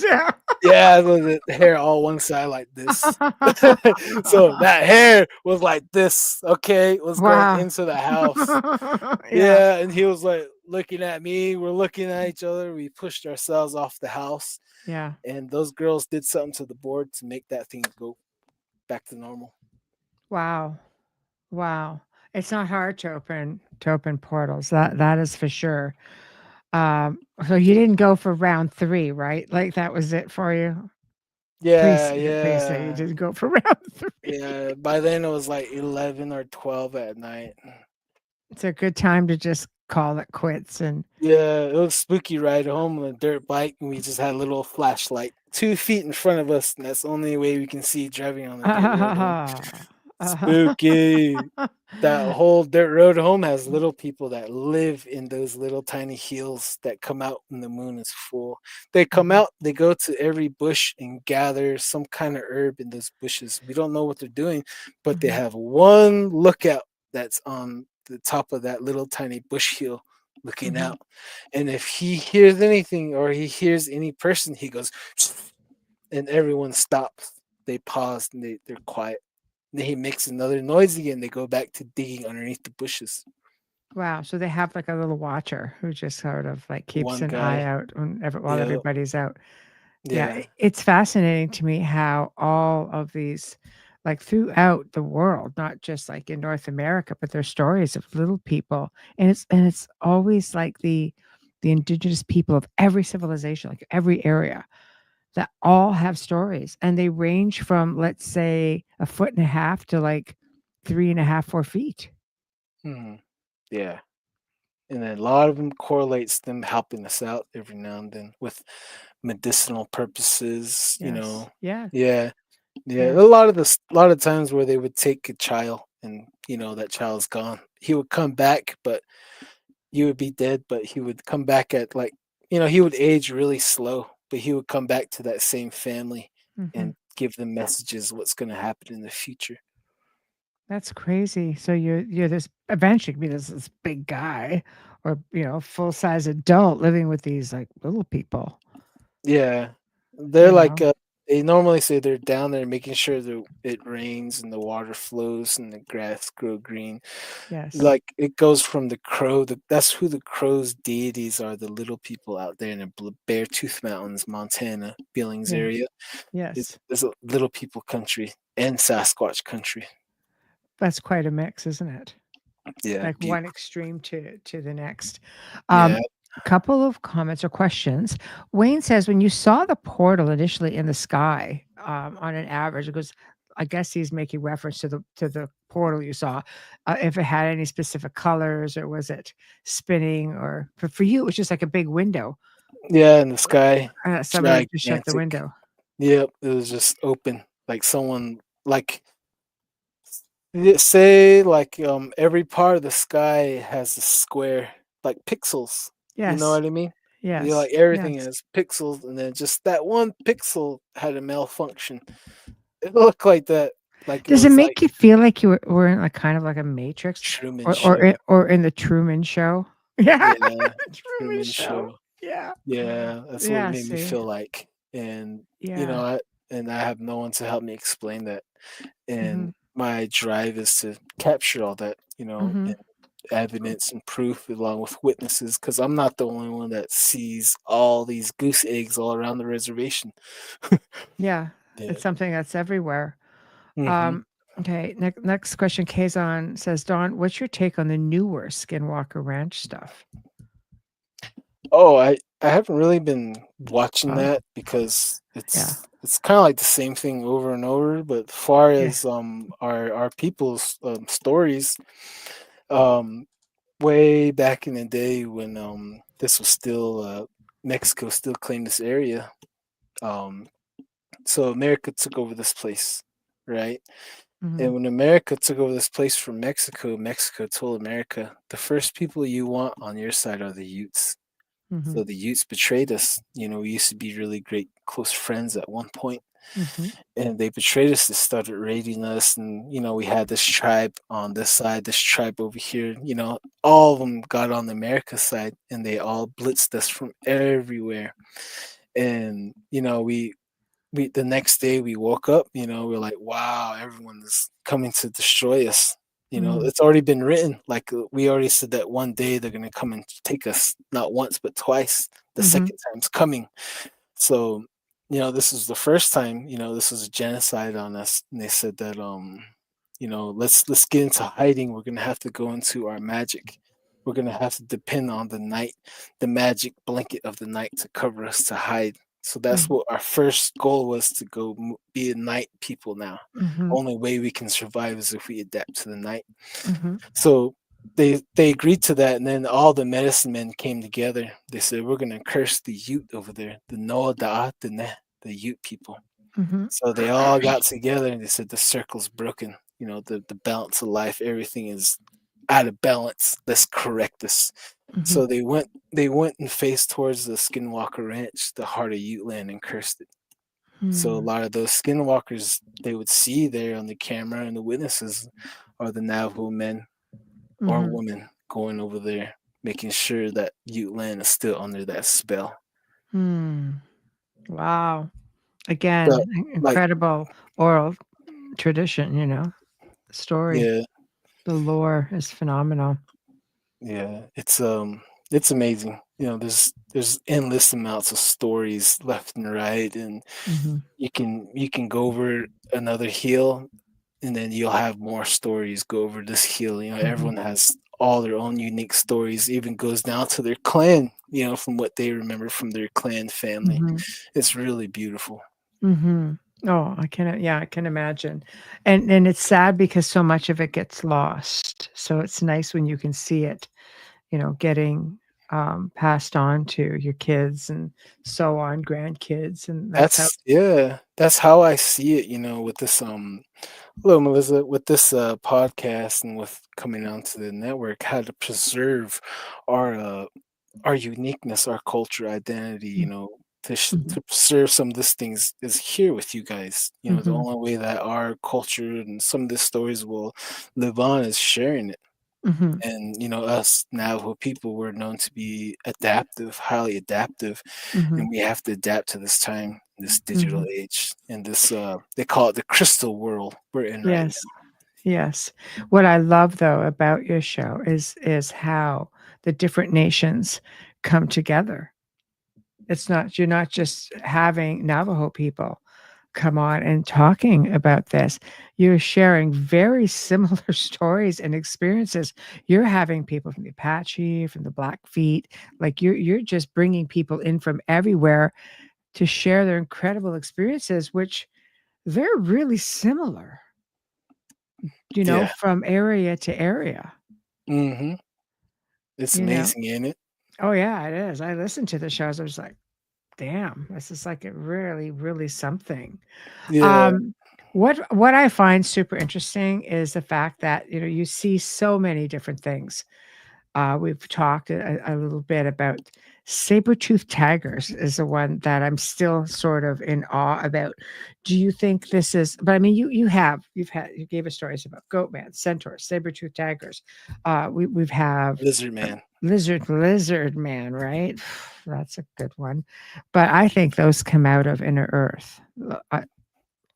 Yeah. yeah, the hair all one side like this. So that hair was like this, okay, it was going Wow. into the house. Yeah. Yeah, and he was like looking at me. We're looking at each other. We pushed ourselves off the house, Yeah. and those girls did something to the board to make that thing go back to normal. Wow. Wow. It's not hard to open portals. That is for sure. So you didn't go for round 3, right? Like that was it for you? Yeah, Please, please say you yeah, didn't go for round 3. yeah. By then it was like 11 or 12 at night. It's a good time to just call it quits and Yeah, it was spooky ride home on a dirt bike, and we just had a little flashlight 2 feet in front of us, and that's the only way we can see driving on the dirt road home. Spooky. That whole dirt road home has little people that live in those little tiny hills that come out when the moon is full. They come Mhm, out, they go to every bush and gather some kind of herb in those bushes. We don't know what they're doing, but they mhm, have one lookout that's on the top of that little tiny bush hill looking mhm. out. And if he hears anything or he hears any person, he goes, and everyone stops. They pause and they're quiet. Then he makes another noise again. They go back to digging underneath the bushes. Wow, so they have like a little watcher who just sort of like keeps One an eye guy. out while Yeah. everybody's out. Yeah, Yeah. it's fascinating to me how all of these, like throughout the world, not just like in North America, but there's stories of little people, and it's always like the indigenous people of every civilization, like every area, that all have stories, and they range from, let's say, a foot and a half to like 3.5, 4 feet. Mhm. Yeah. And then a lot of them correlates them helping us out every now and then with medicinal purposes, Yes. Yeah. Yeah. Yeah. Yeah. A lot of times where they would take a child and that child's gone. He would come back, but you would be dead, but he would come back at he would age really slow, but he would come back to that same family Hmm. and give them messages what's going to happen in the future. That's crazy. So you're this eventually be this big guy or full size adult living with these like little people, Yeah, they're you like know? they normally say they're down there making sure that it rains and the water flows and the grass grow green. Yes. Like it goes from the crow. That's who the crow's deities are. The little people out there in the Beartooth Mountains, Montana, Billings Yeah. area. Yes. It's a little people country and Sasquatch country. That's quite a mix, isn't it? Yeah, Like one beautiful. extreme to the next. Yeah, Couple of comments or questions. Wayne says, when you saw the portal initially in the sky, on an average, because I guess he's making reference to the portal you saw. If it had any specific colors, or was it spinning, or for you, it was just like a big window. yeah, in the sky, Somebody just shut the gigantic. window. Yep, it was just open, like someone like say like every part of the sky has a square, like pixels. You know Yes. what I mean? You know, Yes. like everything Yes. has pixels, and then just that one pixel had a malfunction. It looked like that, like it Does it was like make you feel like you were in, like, kind of like a Matrix, Truman or Show. or in the Truman Show? Yeah, Yeah, Truman Truman Show. Show. Yeah. Yeah, that's what it Yeah, made me see? feel like. And you know, Yeah. I have no one to help me explain that. And Mhm. my drive is to capture all that, you know, Mhm. and evidence and proof along with witnesses, because I'm not the only one that sees all these goose eggs all around the reservation. Yeah, Yeah. it's something that's everywhere. Hmm. Um, okay, next question, Kazon says, "Dawn, what's your take on the newer Skinwalker Ranch stuff?" Oh, I haven't really been watching Oh, that because yeah. it's kind of like the same thing over and over. But far Yeah. as our people's stories, um, way back in the day when this was still Mexico still claimed this area. Um, so America took over this place, right? Mhm. And when America took over this place from Mexico, Mexico told America, the first people you want on your side are the Utes. Mhm. So the Utes betrayed us. You know, we used to be really great, close friends at one point, Mhm. and they betrayed us. They started raiding us, and you know, we had this tribe on this side, this tribe over here. You know, all of them got on the America side, and they all blitzed us from everywhere. And you know, we the next day we woke up, you know, we're like, wow, everyone is coming to destroy us. You know, Mhm. it's already been written. Like we already said that one day they're gonna come and take us, not once but twice. The Mhm. second time's coming. So, you know, this is the first time, you know, this was a genocide on us. And they said that you know, let's get into hiding. We're gonna have to go into our magic. We're gonna have to depend on the night, the magic blanket of the night to cover us to hide. So that's Mhm. what our first goal was, to go be a night people now. Mhm. Only way we can survive is if we adapt to the night. Mhm. So they agreed to that, and then all the medicine men came together. They said, we're gonna curse the Ute over there, the Noa Da'atene, the Ute people. Mhm. So they all got together and they said the circle's broken. You know, the balance of life, everything is out of balance. Let's correct this. Mhm. So they went and faced towards the Skinwalker Ranch, the heart of Ute land, and cursed it. So a Hmm. lot of those skinwalkers they would see there on the camera and the witnesses are the Navajo men or Mhm. women going over there, making sure that Ute land is still under that spell. Hmm. Wow. Again, But like, incredible oral tradition, story. yeah, The lore is phenomenal. yeah, it's amazing. You know, there's endless amounts of stories left and right, and Mhm. you can go over another hill and then you'll have more stories go over this hill. You know, Mhm. everyone has all their own unique stories, even goes down to their clan, you know, from what they remember from their clan family. Mhm. It's really beautiful. Mhm. Oh, I can imagine. And it's sad because so much of it gets lost. So it's nice when you can see it, getting passed on to your kids and so on, grandkids, and that's how. That's how I see it, you know, with this hello Melissa, with this podcast and with coming onto the network, how to preserve our uh our uniqueness, our culture, identity, you Mm. know, Mhm. to preserve some of these things is here with you guys. The Mhm. only way that our culture and some of the stories will live on is sharing it. Mhm. And us Navajo people were known to be adaptive, highly adaptive, Mhm. and we have to adapt to this time, this digital Mhm. age, and this they call it the crystal world we're in right Yes. Yes. What I love though about your show is how the different nations come together. It's not you're not just having Navajo people come on and talking about this. You're sharing very similar stories and experiences. You're having people from the Apache, from the Blackfeet, like you're just bringing people in from everywhere to share their incredible experiences, which they're really similar, now. from area to area, Hmm. It's you know. amazing, ain't it? Oh yeah, it is. I listened to the shows. I was like, damn, this is like really, really something. Yeah. Um, what I find super interesting is the fact that, you see so many different things. We've talked a little bit about saber-toothed tigers is the one that I'm still sort of in awe about. Do you think this is but I mean you gave us stories about goatman, centaurs, saber-toothed tigers. We've have Lizard man. lizard man, right? That's a good one. But I think those come out of inner earth.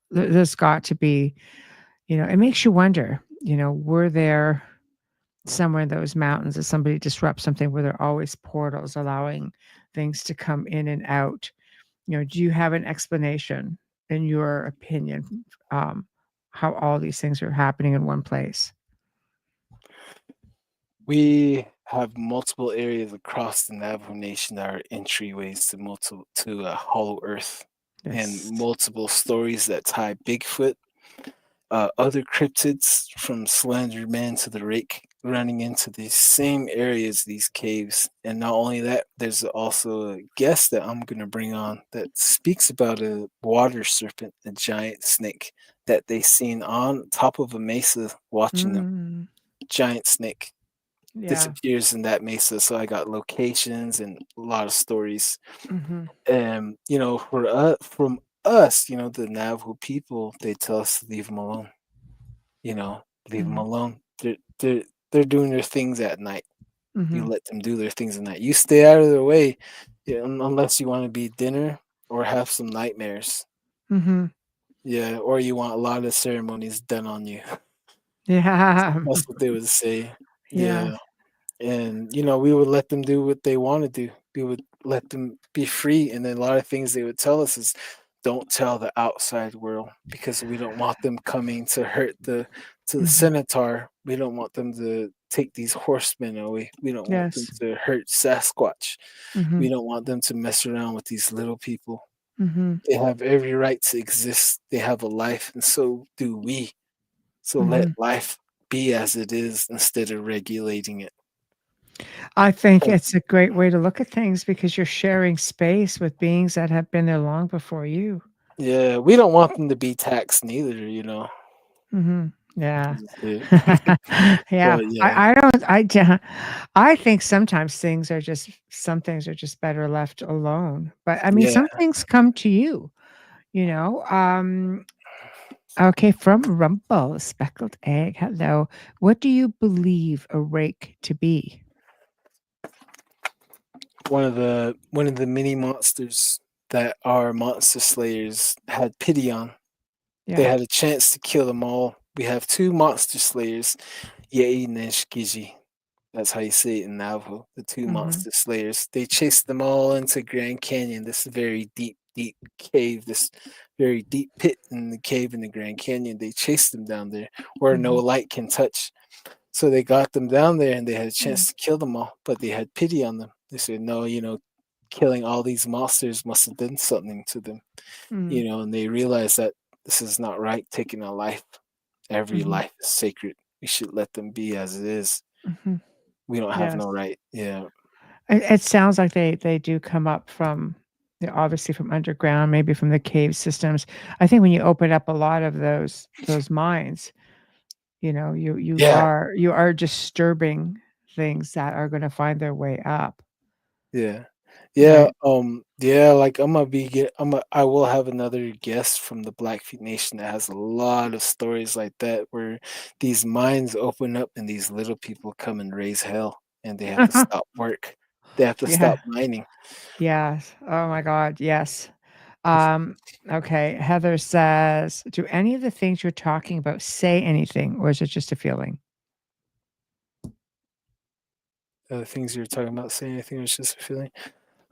There's got to be, it makes you wonder, were there somewhere in those mountains if somebody disrupts something where there are always portals allowing things to come in and out. Do you have an explanation, in your opinion, um, how all these things are happening in one place? We have multiple areas across the Navajo Nation that are entryways to Hollow Earth, and Yes. multiple stories that tie Bigfoot, other cryptids from Slender Man to the Rake, running into these same areas, these caves. And not only that, there's also a guest that I'm gonna bring on that speaks about a water serpent, a giant snake that they seen on top of a mesa watching them. Mm, Giant snake yeah. disappears in that mesa. So I got locations and a lot of stories. Hmm. And from us, the Navajo people, they tell us to leave them alone. You know, leave them Hmm. alone. They're doing their things at night. You Hmm. let them do their things at night. You stay out of their way, unless you want to be dinner or have some nightmares. Hmm. Yeah, or you want a lot of ceremonies done on you. Yeah. That's what they would say. Yeah. Yeah. And we would let them do what they want to do. We would let them be free, and then a lot of things they would tell us is don't tell the outside world, because we don't want them coming to hurt the Hmm. centaur. We don't want them to take these horsemen away. We don't want them Yes. to hurt Sasquatch. Hmm. We don't want them to mess around with these little people. Hmm. They have every right to exist. They have a life, and so do we. So let Hmm. life be as it is instead of regulating it. I think it's a great way to look at things because you're sharing space with beings that have been there long before you. Yeah, we don't want them to be taxed neither. Mhm. Yeah. Yeah. Yeah. But yeah, I think sometimes some things are just better left alone. But I mean, yeah. some things come to you, okay, from Rumble, speckled egg. Hello. What do you believe a rake to be? One of the mini monsters that our monster slayers had pity on. They Yeah. had a chance to kill them all. We have two monster slayers, Yei and Shkiji. That's how you say it in Navajo. The two Mhm. monster slayers. They chased them all into Grand Canyon, this very deep, deep cave, this very deep pit in the cave in the Grand Canyon. They chased them down there where no Mhm. light can touch. So they got them down there and they had a Mm. chance to kill them all, but they had pity on them. They said, no, killing all these monsters must have done something to them, Mm. and they realized that this is not right, taking a life. Every Mhm. life is sacred. We should let them be as it is. Mhm. We don't have Yes. no right. Yeah. It sounds like they do come up from, obviously from underground, maybe from the cave systems. I think when you open up a lot of those mines, you you Yeah. are you are disturbing things that are gonna find their way up. Yeah. Yeah, right? yeah, like I will have another guest from the Blackfeet Nation that has a lot of stories like that where these mines open up and these little people come and raise hell and they have to stop work. They have to Yeah. stop mining. Yes. Oh my God. Yes. Um, okay. Heather says, do any of the things you're talking about say anything, or is it just a feeling? The things you were talking about saying anything was just a feeling.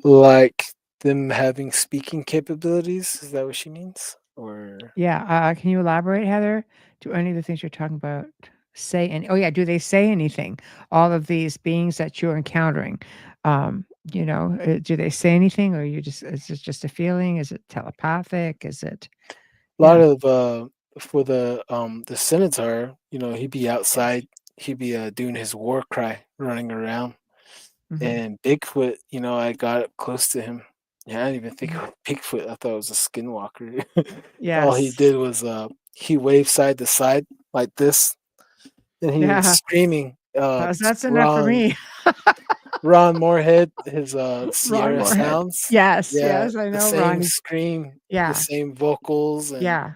Like them having speaking capabilities, is that what she means? Or Yeah. Can you elaborate, Heather? Do any of the things you're talking about say any? Oh yeah. Do they say anything? All of these beings that you're encountering, do they say anything, or you just is it just a feeling? Is it telepathic? Is it? a lot Yeah. of for the Senator, he'd be Yes. outside, he'd be doing his war cry, running around. Hmm. And Bigfoot, I got up close to him. Yeah, I didn't even think Hmm. of Bigfoot. I thought it was a skinwalker. All he Yes. did was he waved side to side like this, and he was Yeah. screaming, That's enough for Ron me. Ron Moorhead, his Ron Sierra Moorhead. sounds. Yes, Yeah, yes, I the know same Ronnie. scream, the Yeah, same vocals, and yeah,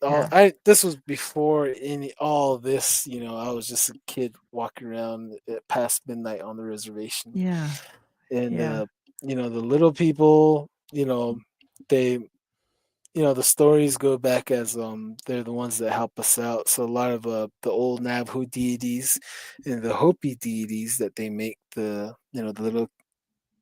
all yeah, I this was before any all this, I was just a kid walking around at past midnight on the reservation. yeah, And yeah, the little people, they the stories go back as they're the ones that help us out. So a lot of the old Navajo deities and the Hopi deities that they make the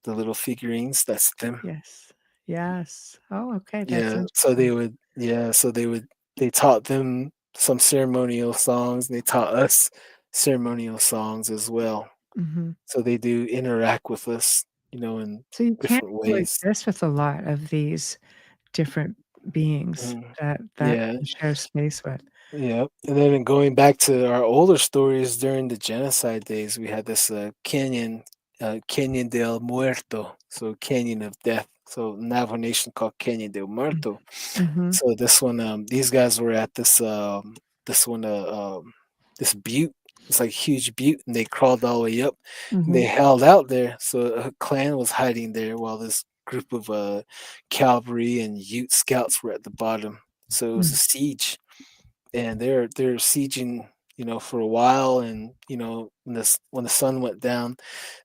little figurines, that's them. yes, yes. Oh, okay, that's Yeah, so interesting. they taught them some ceremonial songs, and they taught us ceremonial songs as well. Mhm. So they do interact with us, in So you can different ways. coexist with a lot of these different beings Mhm. that Yeah, you share space with. yeah. And then going back to our older stories during the genocide days, we had this Canyon del Muerto, so Canyon of Death. So Navajo Nation called Canyon del Mm. Muerto. Mhm, So this one, these guys were at this one, this butte. It's like a huge butte, and they crawled all the way up. And they mhm, held out there, so a clan was hiding there while this group of cavalry and Ute scouts were at the bottom. So it was a mm, siege, and they're sieging, for a while. And when the sun went down,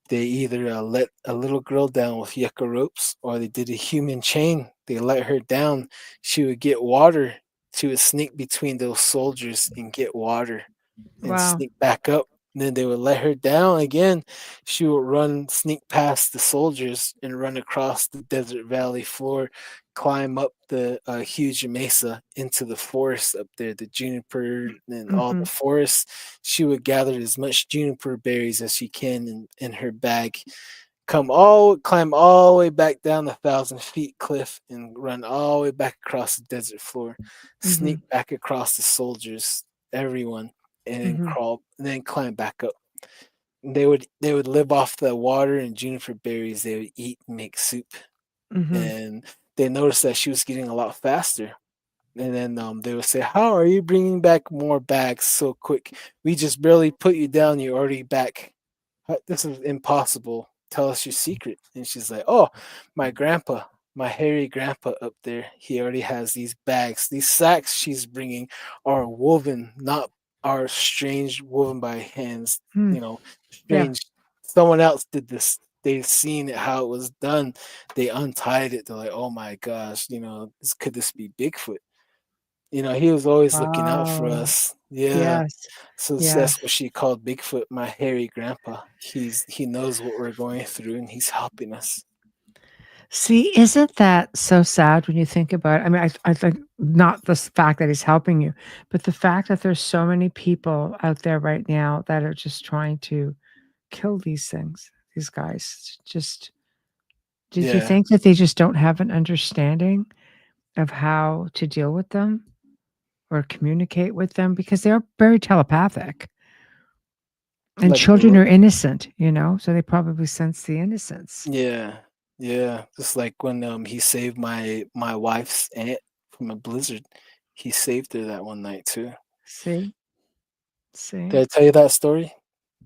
they either let a little girl down with yucca ropes, or they did a human chain. They let her down. She would get water. She would sneak between those soldiers and get water and wow. sneak back up. And then they would let her down again. She would sneak past the soldiers and run across the desert valley floor, climb up the huge mesa into the forest up there, the juniper and all the Mhm, forest. She would gather as much juniper berries as she can in her bag, climb all the way back down the 1,000 feet cliff and run all the way back across the desert floor, sneak mhm, back across the soldiers, everyone, and then mhm, crawl and then climb back up. And they would live off the water and juniper berries they would eat and make soup. mhm, And they noticed that she was getting a lot faster. And then they would say, "How are you bringing back more bags so quick? We just barely put you down. You're already back. This is impossible. Tell us your secret." And she's like, "Oh, my grandpa, my hairy grandpa up there, he already has these bags. These sacks she's bringing are woven, not are strange woven by hands. mm, yeah. Strange. Someone else did this. They've seen it, how it was done. They untied it. They're like, oh my gosh, could this be Bigfoot? He was always looking out for Wow. us. Yeah. Yes, So that's what yes. she called Bigfoot, my hairy grandpa. He knows what we're going through and he's helping us. See, isn't that so sad when you think about it? I mean, I think not the fact that he's helping you, but the fact that there's so many people out there right now that are just trying to kill these things, these guys. Just, did you Yeah. think that they just don't have an understanding of how to deal with them or communicate with them? Because they're very telepathic and Like the children what? are innocent, so they probably sense the innocence. Yeah. Yeah. Just like when he saved my wife's aunt from a blizzard. He saved her that one night too. See? See? Did I tell you that story?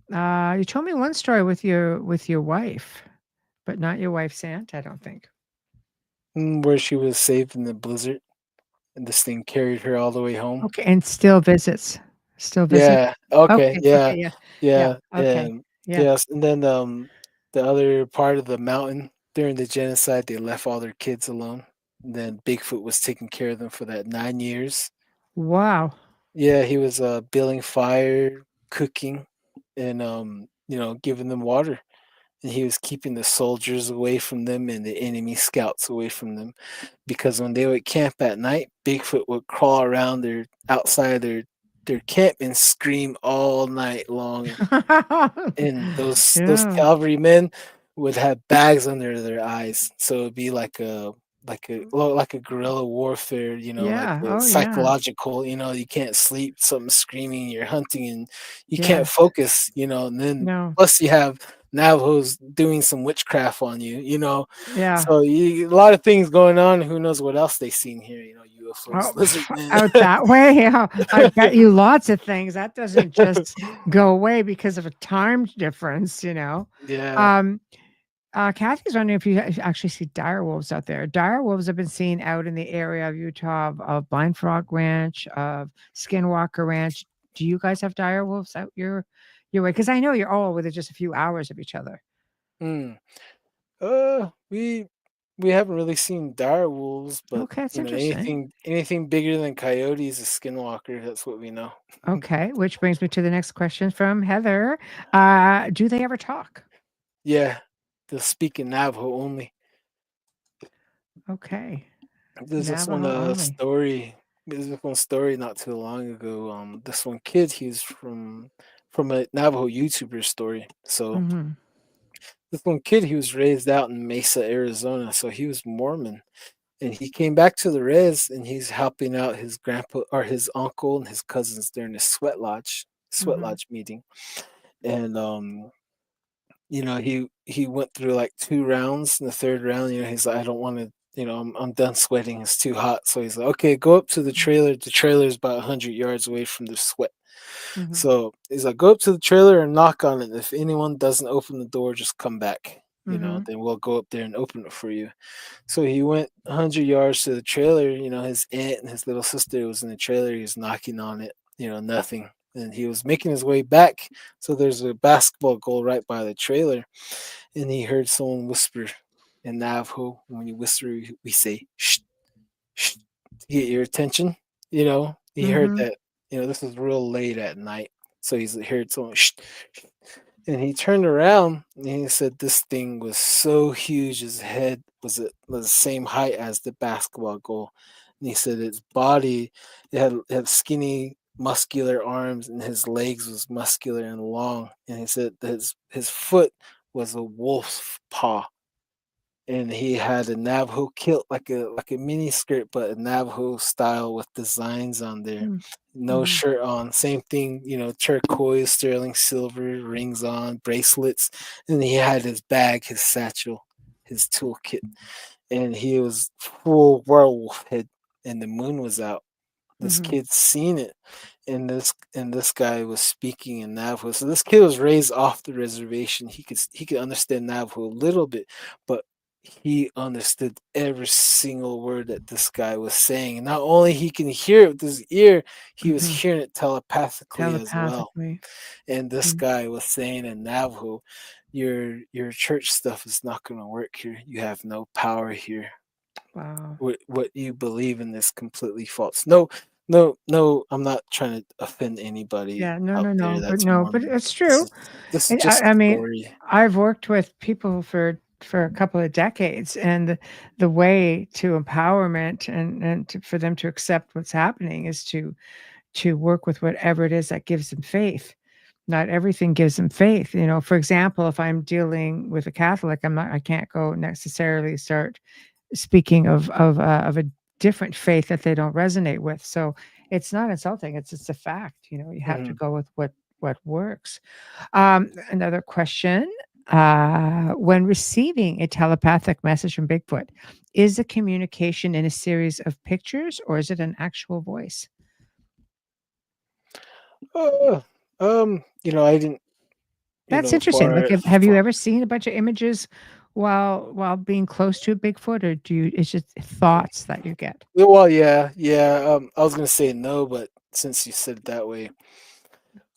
You told me one story with your wife. but not your wife's aunt, I don't think. Where she was saved in the blizzard, and this thing carried her all the way home. Okay, and still visits. Still visits? Yeah. Okay. Okay, Yeah. okay, yeah. Yeah, Yeah. okay. And Yeah. yes, and then the other part of the mountain during the genocide, they left all their kids alone. And then Bigfoot was taking care of them for that 9 years. Wow. Yeah, he was building fire, cooking, and giving them water. And he was keeping the soldiers away from them and the enemy scouts away from them, because when they would camp at night, Bigfoot would crawl around their outside their camp and scream all night long. And those Yeah. cavalrymen would have bags under their eyes, so it'd be like a guerrilla warfare, like Yeah, a oh, yeah. psychological, you can't sleep, something screaming, you're hunting, and you can't Yes. focus, and then No. plus you have Navajos doing some witchcraft on you. Yeah. So a lot of things going on. Who knows what else they seen here? UFOs, Oh, lizard men. out that way, yeah. I bet you lots of things. That doesn't just go away because of a time difference. Yeah. Um, Kathy's wondering if you actually see dire wolves out there. Dire wolves have been seen out in the area of Utah of Blind Frog Ranch, of Skinwalker Ranch. Do you guys have dire wolves out your way? Because I know you're all within just a few hours of each other. Hmm. We haven't really seen dire wolves, but Okay, that's interesting. anything bigger than coyotes is skinwalker. That's what we know. Okay, which brings me to the next question from Heather. Do they ever talk? Yeah, they'll speak in Navajo only. Okay, There's this one Navajo only. story. There's this one story not too long ago. This one kid, he's from a Navajo YouTuber story. So Mm-hmm. this one kid, he was raised out in Mesa, Arizona. So he was Mormon, and he came back to the res, and he's helping out his grandpa or his uncle and his cousins during a sweat Mm-hmm. lodge meeting. And he went through like 2 rounds. In the third round, he's like, I don't want to, I'm done sweating, it's too hot. So he's like, okay, go up to the trailer is about 100 yards away from the sweat. Mm-hmm. So he's like, go up to the trailer and knock on it. If anyone doesn't open the door, just come back. Mm-hmm. Then we'll go up there and open it for you. So he went 100 yards to the trailer. His aunt and his little sister was in the trailer. He was knocking on it, nothing. And he was making his way back. So there's a basketball goal right by the trailer. And he heard someone whisper in Navajo. When you whisper, we say, shh, shh, to get your attention. He heard Mm-hmm. that, this was real late at night. So he's heard someone, shh, shh. And he turned around and he said this thing was so huge, his head was the same height as the basketball goal. And he said its body, it had skinny, muscular arms, and his legs was muscular and long. And he said his foot was a wolf's paw. And he had a Navajo kilt, like a mini skirt, but a Navajo style with designs on there. No Mm-hmm. shirt on. Same thing, turquoise, sterling silver, rings on, bracelets. And he had his bag, his satchel, his toolkit. And he was full werewolf head, and the moon was out. This Mm-hmm. kid seen it, and this guy was speaking in Navajo. So this kid was raised off the reservation. He could understand Navajo a little bit, but he understood every single word that this guy was saying. And not only he can hear it with his ear, he was Mm-hmm. hearing it telepathically as well. Telepathically. And this Mm. guy was saying in Navajo, your church stuff is not going to work here. You have no power here. Wow. What you believe in is completely false. No, no, no. I'm not trying to offend anybody Yeah, no, out no, there no, but that's no, but Mormon. it's This true. is this is And just I a mean, story. I've worked with people for a couple of decades, and the way to empowerment for them to accept what's happening is to work with whatever it is that gives them faith. Not everything gives them faith. For example, if I'm dealing with a Catholic, I can't go necessarily start speaking of a different faith that they don't resonate with. So it's not insulting. It's a fact. You have to Mhm. go with what works. Another question. When receiving a telepathic message from Bigfoot, is the communication in a series of pictures or is it an actual voice? Uh, I didn't, That's interesting. Like, far have you far. ever seen a bunch of images while being close to a Bigfoot, or do you? It's just thoughts that you get. Well, yeah. I was gonna say no, but since you said it that way,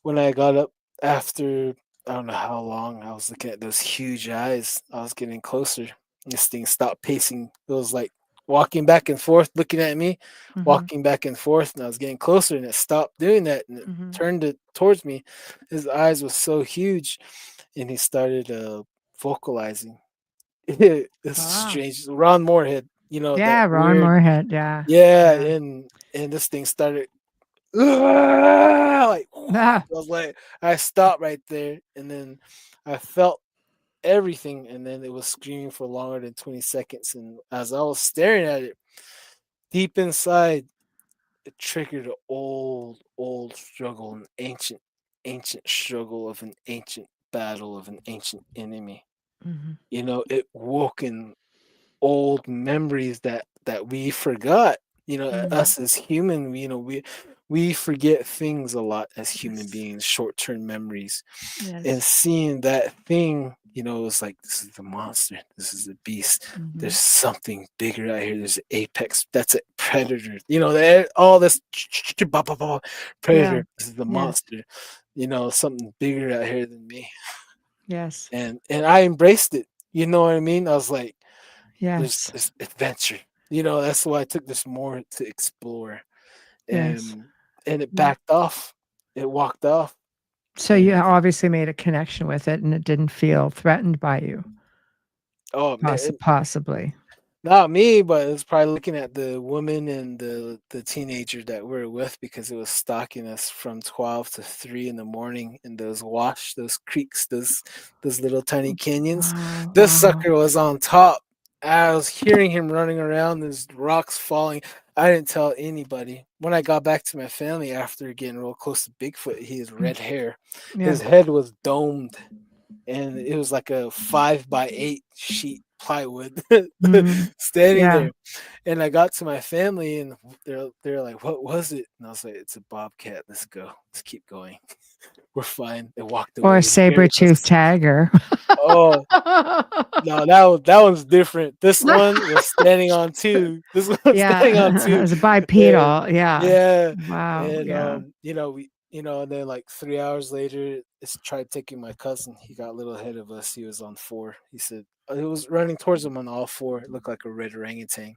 when I got up after I don't know how long, I was looking at those huge eyes. I was getting closer. This thing stopped pacing. It was like walking back and forth, looking at me, Mm-hmm. walking back and forth, and I was getting closer, and it stopped doing that, and it Mm-hmm. turned it towards me. His eyes was so huge, and he started vocalizing. It's Wow. strange. Ron Moorhead, that Yeah, Ron weird, Moorhead. Yeah. yeah, Yeah. and this thing started like I Ah. was like, I stopped right there, and then I felt everything, and then it was screaming for longer than 20 seconds. And as I was staring at it, deep inside, it triggered an old struggle, an ancient struggle of an ancient battle of an ancient enemy. Mm-hmm. It woke in old memories that we forgot. Mm. Us as human, we forget things a lot as human Yes. beings, short-term memories. And Yes. seeing that thing, it was like, this is the monster, this is the beast. Mm-hmm. There's something bigger out here. There's an apex, that's a predator. All this Yeah. predator. This is the Yes. monster. Something bigger out here than me. Yes. And I embraced it. You know what I mean? I was like, there's Yes. this adventure. That's why I took this more to explore. Yes. And and it Yeah. backed off. It walked off. So you And obviously made a connection with it, and it didn't feel threatened by you, oh man, possibly. not me, but it was probably looking at the woman and the teenager that we were with, because it was stalking us from 12 to 3 in the morning in those creeks, those little tiny canyons. Wow. This Wow. sucker was on top. I was hearing him running around, there's rocks falling. I didn't tell anybody. When I got back to my family after getting real close to Bigfoot, he had Mm. red hair. Yeah. His head was domed, and it was like a 5 by 8 sheet plywood Mm. standing Yeah. there. And I got to my family, and they're like, "What was it?" And I was like, "It's a bobcat. Let's go. Let's keep going. We're fine." They walked Or a away, buried saber-toothed us. tiger. Oh no, that one's different. This one was standing on two. This one's standing on Yeah. two. As a And bipedal. Yeah. yeah, Wow. and Yeah. and then like 3 hours later, it's tried taking my cousin. He got a little ahead of us. He was on four. He said it was running towards him on all four. It looked like a red orangutan.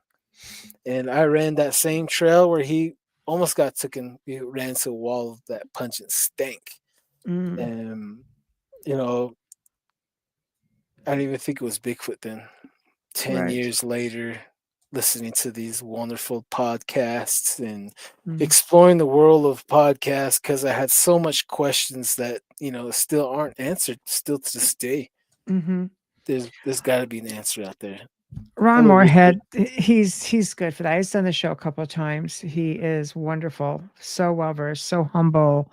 And I ran that same trail where he almost got taken. We ran to a wall that pungent stank. Mm. And you know, I didn't even think it was Bigfoot then. 10 Right. years later, listening to these wonderful podcasts and Mm. exploring the world of podcasts, because I had so much questions that, still aren't answered still to this day. Mm-hmm. There's got to be an answer out there. Ron I'm a research. Moorhead, he's good for that. He's done the show a couple of times. He is wonderful, so well versed, so humble,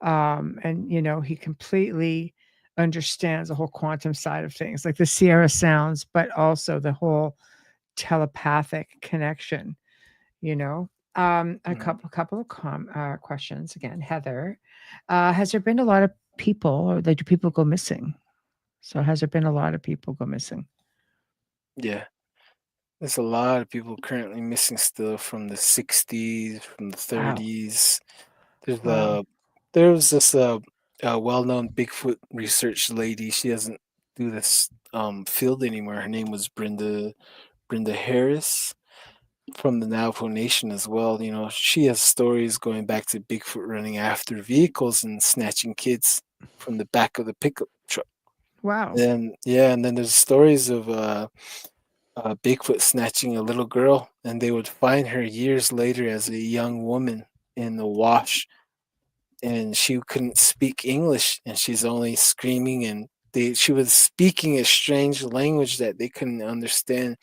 and he completely understands the whole quantum side of things, like the Sierra sounds, but also the whole telepathic connection. You know, a Mhm. couple of questions again, Heather. Has there been a lot of people, or do people go missing? So has there been a lot of people go missing? Yeah. There's a lot of people currently missing still from the 60s, from the Wow, 30s. There's wow. a there was this well-known Bigfoot research lady. She doesn't do this field anymore. Her name was Brenda Harris from the Navajo Nation as well. She has stories going back to Bigfoot running after vehicles and snatching kids from the back of the pickup truck. Wow. And then there's stories of Bigfoot snatching a little girl, and they would find her years later as a young woman in the wash, and she couldn't speak English, and she's only screaming, and she was speaking a strange language that they couldn't understand.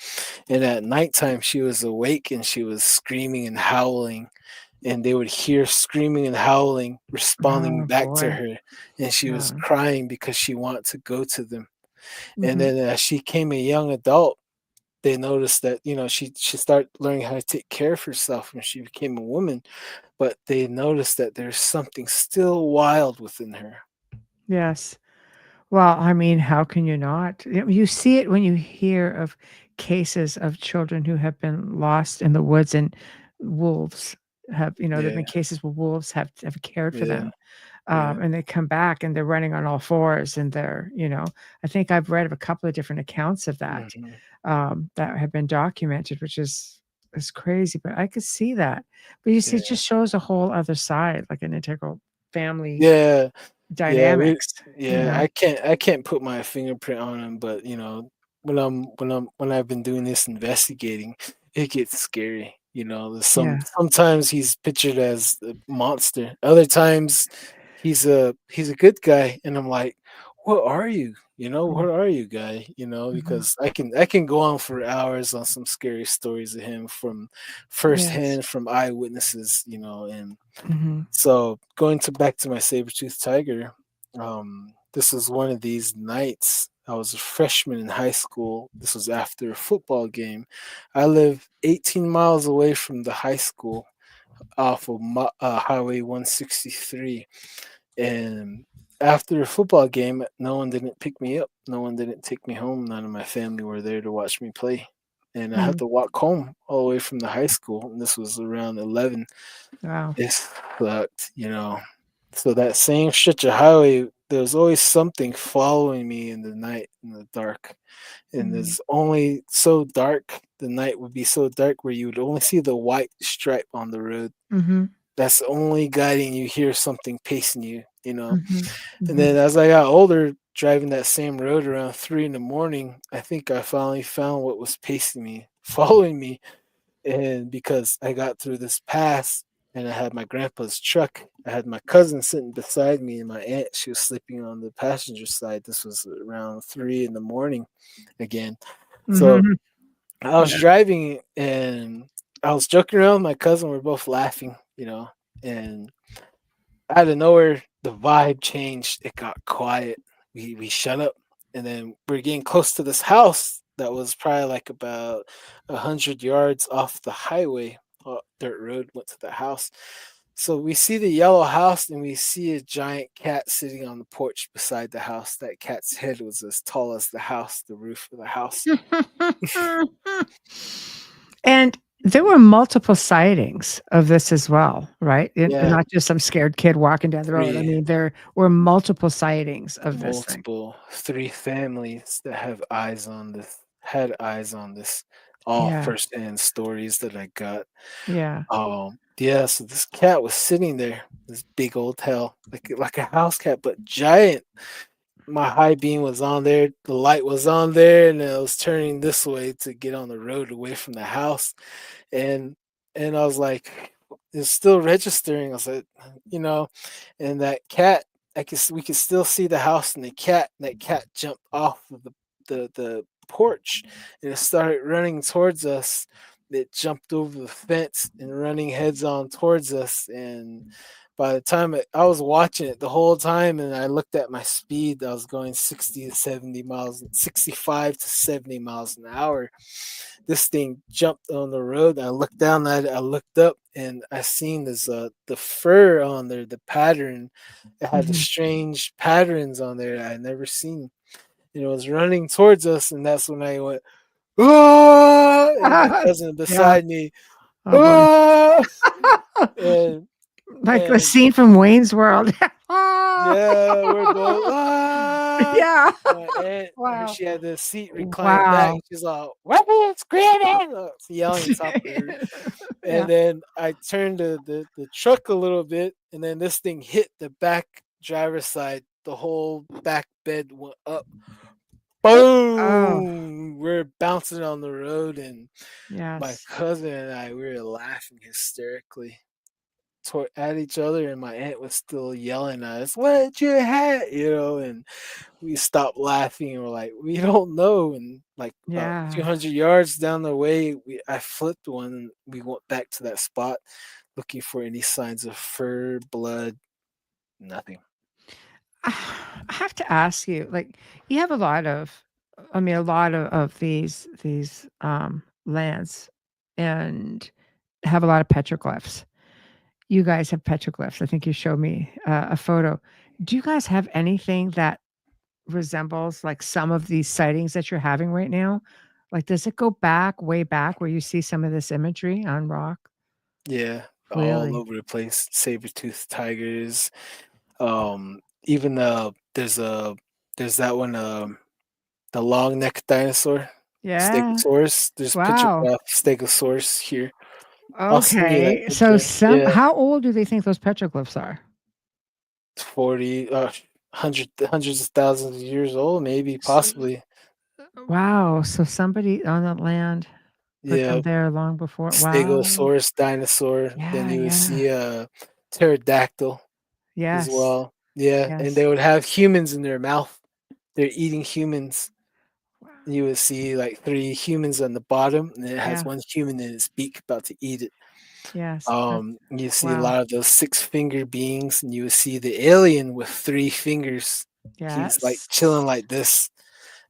And at nighttime, she was awake and she was screaming and howling, and they would hear screaming and howling responding Oh, back to boy. her, and she was Yeah. crying because she wanted to go to them. And Mhm. then as she became a young adult, they noticed that she started learning how to take care of herself when she became a woman, but they noticed that there's something still wild within her. Yes. Well, I mean, how can you not? You see it when you hear of cases of children who have been lost in the woods and wolves have, there've been Yeah, cases where wolves have cared for yeah, them. yeah. And they come back and they're running on all fours and I think I've read of a couple of different accounts of that, Mhm. that have been documented, which is crazy, but I could see that. But you see, it Yeah, just shows a whole other side, like an integral family yeah, yeah. dynamics, you Yeah. know? I can't put my fingerprint on him, but when I've been doing this investigating, it gets scary. There's Yeah. sometimes he's pictured as a monster. Other times he's a good guy, and I'm like, what are you? Mm, What are you, guy? mhm. Because I can go on for hours on some scary stories of him from Yes. firsthand, from eyewitnesses. And Mhm. so going to back to my saber-toothed tiger, this was one of these nights. I was a freshman in high school. This was after a football game. I live 18 miles away from the high school off of Highway 163. And after a football game, no one didn't pick me up. No one didn't take me home. None of my family were there to watch me play. And I had Mm. to walk home all the way from the high school. And this was around 11. Wow. It sucked. So that same stretch of highway, there's always something following me in the night, in the dark. And Mm. there's only so dark, the night would be so dark where you would only see the white stripe on the road. Mhm. That's only guiding you, hear something pacing you. Mhm. And Mhm. then as I got older, driving that same road around 3 in the morning, I think I finally found what was pacing me, following me. And because I got through this pass and I had my grandpa's truck, I had my cousin sitting beside me and my aunt, she was sleeping on the passenger side. This was around 3 in the morning again. So Mhm. I was Yeah. driving and I was joking around with my cousin. We're both laughing, and out of nowhere, the vibe changed. It got quiet. We shut up, and then we're getting close to this house that was probably like about 100 yards off the highway. Dirt road went to the house. So we see the yellow house, and we see a giant cat sitting on the porch beside the house. That cat's head was as tall as the house, the roof of the house. And there were multiple sightings of this as well, right? And Yeah, not just some scared kid walking down the road. I three mean, there were multiple sightings of this thing. multiple three families that have eyes on this had eyes on this, all Yeah. first-hand stories that I got. Yeah. Yeah, so this cat was sitting there, this big old tail, like a house cat, but giant. My high beam was on there, the light was on there, and I was turning this way to get on the road away from the house. And I was like, it's still registering. I was like, you know, and that cat, we could still see the house and the cat. And that cat jumped off of the porch and it started running towards us. It jumped over the fence and running heads on towards us. And by the time I was watching it the whole time, and I looked at my speed, I was going 60 to 70 miles, 65 to 70 miles an hour. This thing jumped on the road. I looked down at it. I looked up, and I seen this the fur on there, the pattern. It had the Mhm. strange patterns on there that I never seen. And it was running towards us, and that's when I went, ah! And my cousin Yeah. beside me, Oh, boy. ah! And Like the and scene from Wayne's World. yeah, we're both ah! Yeah. My aunt, Wow. she had the seat reclined back. Wow. She's all, "Weapons, screaming!" Yelling top of her. Yeah. And then I turned the truck a little bit, and then this thing hit the back driver's side. The whole back bed went up. Oh, Boom! We're bouncing on the road, and my yes. cousin and I, we were laughing hysterically at each other, and my aunt was still yelling at us, "What you had?" And we stopped laughing and we're like, "We don't know." And like about Yeah. 200 yards down the way, I flipped one and we went back to that spot looking for any signs of fur, blood, nothing. I have to ask you, like, you have a lot of, I mean, a lot of these lands and have a lot of petroglyphs. You guys have petroglyphs. I think you showed me a photo. Do you guys have anything that resembles like some of these sightings that you're having right now? Like, does it go back way back where you see some of this imagery on rock? Yeah, all Really? over the place. Saber-toothed tigers. Even there's that one, the long neck dinosaur, Yeah. Stegosaurus. There's Wow. petrograph Stegosaurus here. I'll send you that Okay. So picture. some Yeah, how old do they think those petroglyphs are? 40, hundreds of thousands of years old, maybe, S- possibly. Wow. So somebody on that land put them Yeah, there long before. Wow. Stegosaurus dinosaur. Then Yeah, you would yeah. see pterodactyl as Yes. well. Yeah, and they Yes. would have humans in their mouth. They're eating humans. Wow. You would see like three humans on the bottom, and it has Yeah. one human in its beak about to eat it. Yes. That's You see a wow. lot of those six-finger beings, and you would see the alien with three fingers. He's like chilling Yes. like this.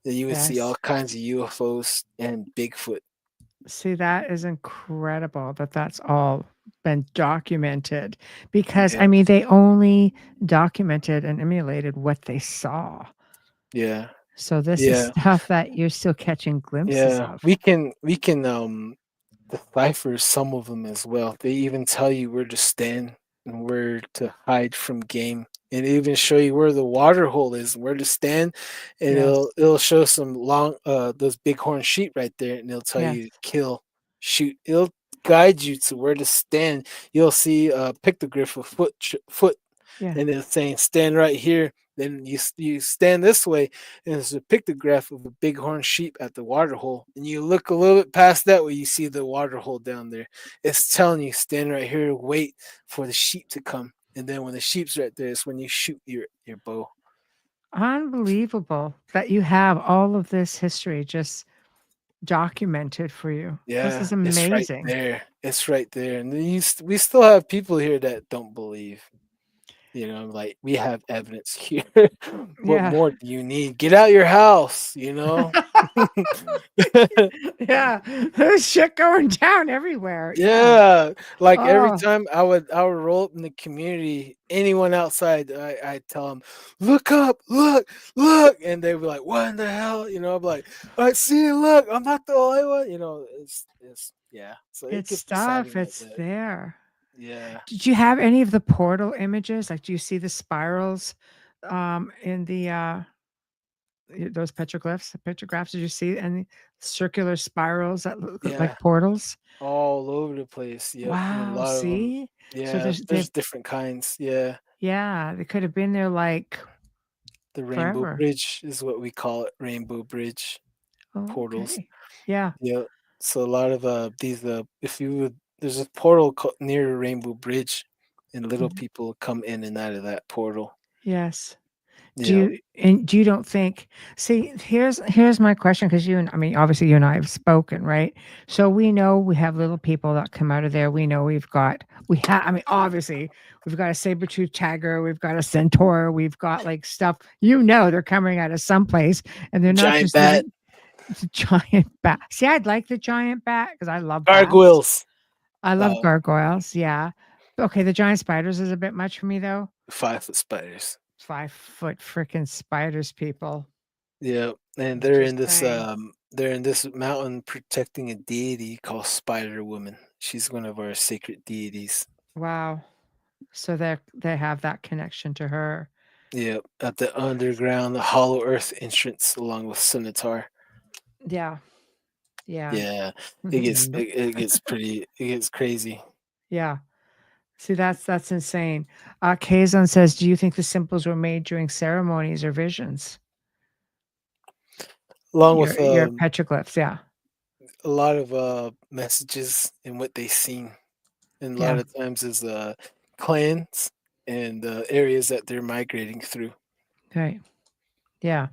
Then you would see all Yes. kinds of UFOs and Bigfoot. See, that is incredible that that's all been documented because, Yeah, I mean, they only documented and emulated what they saw. yeah, So this is yeah, stuff that you're still catching glimpses yeah. of. We can decipher some of them as well. They even tell you where to stand and where to hide from game, and even show you where the water hole is and where to stand. And Yes. it'll show some long those bighorn sheep right there, and it'll tell Yes. you to kill, shoot. It'll guide you to where to stand. You'll see a pictograph of foot, Yeah. and it's saying stand right here. Then you stand this way, and there's a pictograph of a bighorn sheep at the water hole. And you look a little bit past that way, you see the water hole down there. It's telling you stand right here, wait for the sheep to come. And then when the sheep's right there, it's when you shoot your bow. Unbelievable that you have all of this history just documented for you. This Yeah, is it's right amazing. there. It's right there. And then we still have people here that don't believe. Like we have evidence here. What Yeah. more do you need? Get out your house, you know? Yeah. There's shit going down everywhere. Yeah. Yeah, like every Oh, time I would roll up in the community, anyone outside, I tell them, "Look up, look," and they be like, "What in the hell?" I'm like, "I see, look, I'm not the only one." It's yeah. So it it's gets stuff. exciting like It's that. there. Yeah, Did you have any of the portal images? Like, do you see the spirals in the those petroglyphs, the petrographs? Did you see any circular spirals that look yeah, like portals? all over the place. Yep, and a Wow, lot of them. see? So Yeah, they've there's different kinds. Yeah, yeah, they could have been there like the Rainbow forever. Bridge is what we call it. Rainbow Bridge portals. Okay. Yeah. Yeah. So a lot of these if you would there's a portal near Rainbow Bridge, and little Mhm. people come in and out of that portal. Yes. Yeah. Do you don't think see, here's my question because you and I mean, obviously you and I have spoken, right? So we know we have little people that come out of there. We know we have I mean, obviously we've got a saber-tooth tiger, we've got a centaur, we've got like stuff, they're coming out of someplace and they're not Giant just bat, living it's a giant bat. See, I'd like the giant bat because I love bats. gargoyles, I love uh, gargoyles, yeah. Okay, the giant spiders is a bit much for me though. 5-foot spiders. 5-foot freaking spiders, people. Yeah, and Just saying. they're in this mountain protecting a deity called Spider Woman. She's one of our sacred deities. Wow. So they have that connection to her. Yeah, at the underground, the hollow earth entrance along with Scimitar. Yeah. Yeah. Yeah, Nope. it gets crazy. Yeah. See, that's insane. Kazan says, "Do you think the symbols were made during ceremonies or visions?" Along with Your petroglyphs, yeah. a lot of messages and what they seen, and a lot Yeah. of times is clans and areas that they're migrating through. Right. Yeah.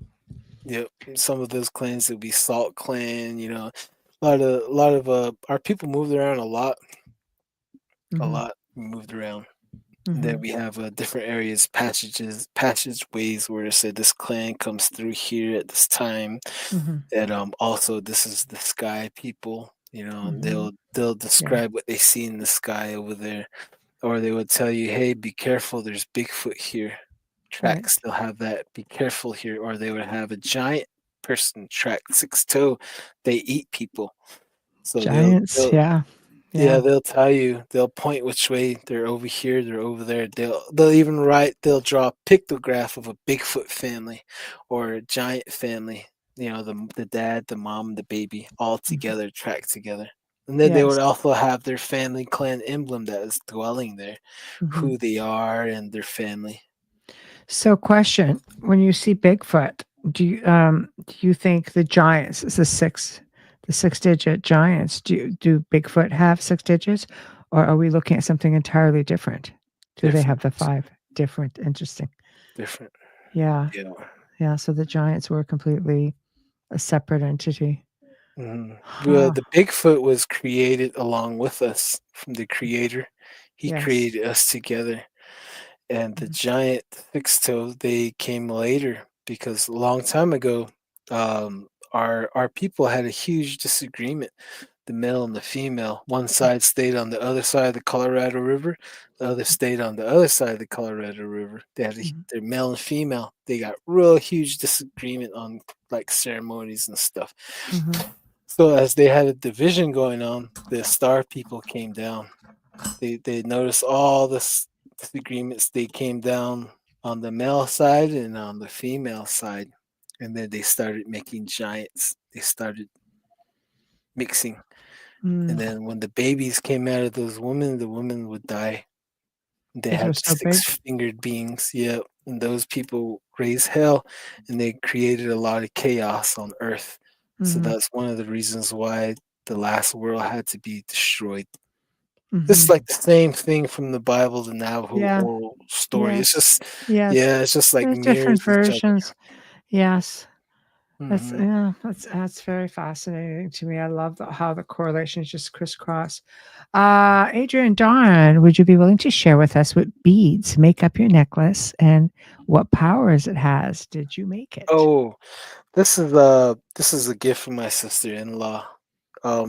Yep, some of those clans will be Salt Clan. A lot of our people moved around a lot. A Mhm. lot we moved around. And then Mhm. we have different areas, passageways where it said this clan comes through here at this time. Mhm. And also this is the sky people. And Mhm. they'll Yeah. describe what they see in the sky over there, or they would tell you, "Hey, be careful, there's Bigfoot here." Right. tracks. They'll have that, be careful here, or they would have a giant person track, 6 toe. They eat people. So Giants. Yeah. yeah, Yeah. they'll tell you, they'll point which way, they're over here, they're over there. They'll even write, they'll draw a pictograph of a Bigfoot family or a giant family. The dad, the mom, the baby, all Mhm. together, tracked together. And then they Yes. would also have their family clan emblem that is dwelling there, Mhm. who they are and their family. So, question: when you see Bigfoot, do you think the giants is the 6 digit giants? Do Bigfoot have 6 digits, or are we looking at something entirely different? Do they have Different. the 5? Different. Interesting. Different. Yeah. Yeah. Yeah. So the giants were completely a separate entity. Well, Huh. the Bigfoot was created along with us from the creator. He Yes. created us together. And the Mhm. giant fixed toe, they came later because a long time ago, our people had a huge disagreement. The male and the female. One side stayed on the other side of the Colorado River. The other stayed on the other side of the Colorado River. Mhm. They're male and female. They got real huge disagreement on like ceremonies and stuff. Mhm. So as they had a division going on, the star people came down. They noticed all this disagreements. They came down on the male side and on the female side, and then they started making giants. They started mixing, and Mm. then when the babies came out of those women, the women would die. They 'Cause they're had so big. six-fingered beings, yeah, and those people raised hell, and they created a lot of chaos on Earth. So Mhm. that's one of the reasons why the last world had to be destroyed. This is Mhm. like the same thing from the Bible, the Navajo Yeah. oral story. It's Yes. just, Yes. yeah, it's just like There's mirrors different each other. versions. Yes. That's Hmm. yeah, that's very fascinating to me. I love how the correlations just crisscross. Adrian Dawn, would you be willing to share with us what beads make up your necklace and what powers it has? Did you make it? Oh, this is a gift from my sister-in-law.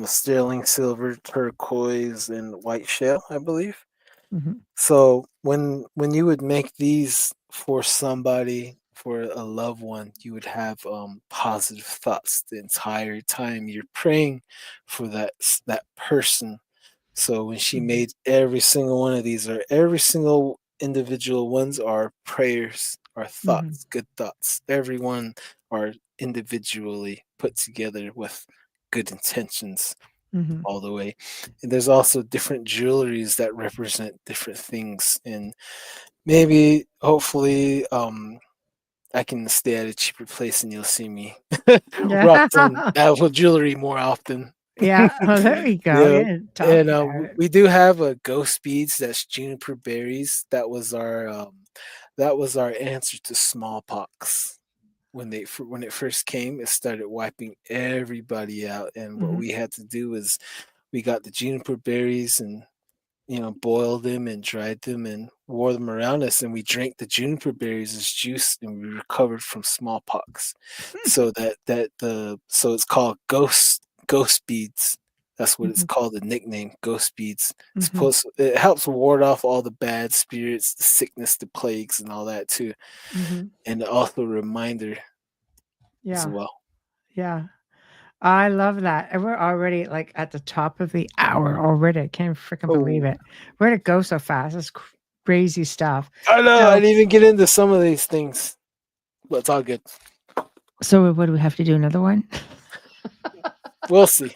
Sterling silver, turquoise, and white shell, I believe. Mhm. So when you would make these for somebody, for a loved one, you would have positive thoughts the entire time you're praying for that person. So when she Mhm. made every single one of these, or every single individual ones, are prayers, are Mhm. thoughts, good thoughts. Every one are individually put together with good intentions Mhm. all the way. And there's also different jewelries that represent different things. And maybe, hopefully, I can stay at a cheaper place and you'll see me rock Yeah. some Navajo jewelry more often. Yeah. Oh, there we go. Yeah, Yeah. Talk and about it. we do have a ghost beads. That's juniper berries. That was our answer to smallpox. When it first came, it started wiping everybody out, and what Mhm. we had to do is we got the juniper berries and boiled them and dried them and wore them around us, and we drank the juniper berries as juice, and we recovered from smallpox. So it's called ghost beads. That's what it's Mhm. called, the nickname, ghost beads. Mhm. It helps ward off all the bad spirits, the sickness, the plagues, and all that too, Mhm. and also a reminder as Yeah. well. Yeah. I love that. And we're already like at the top of the hour already. I can't freaking believe Oh, it. Where'd it go so fast? It's crazy stuff. I know, I So, didn't even get into some of these things, but it's all good. so what do we have to do? Another one? We'll see.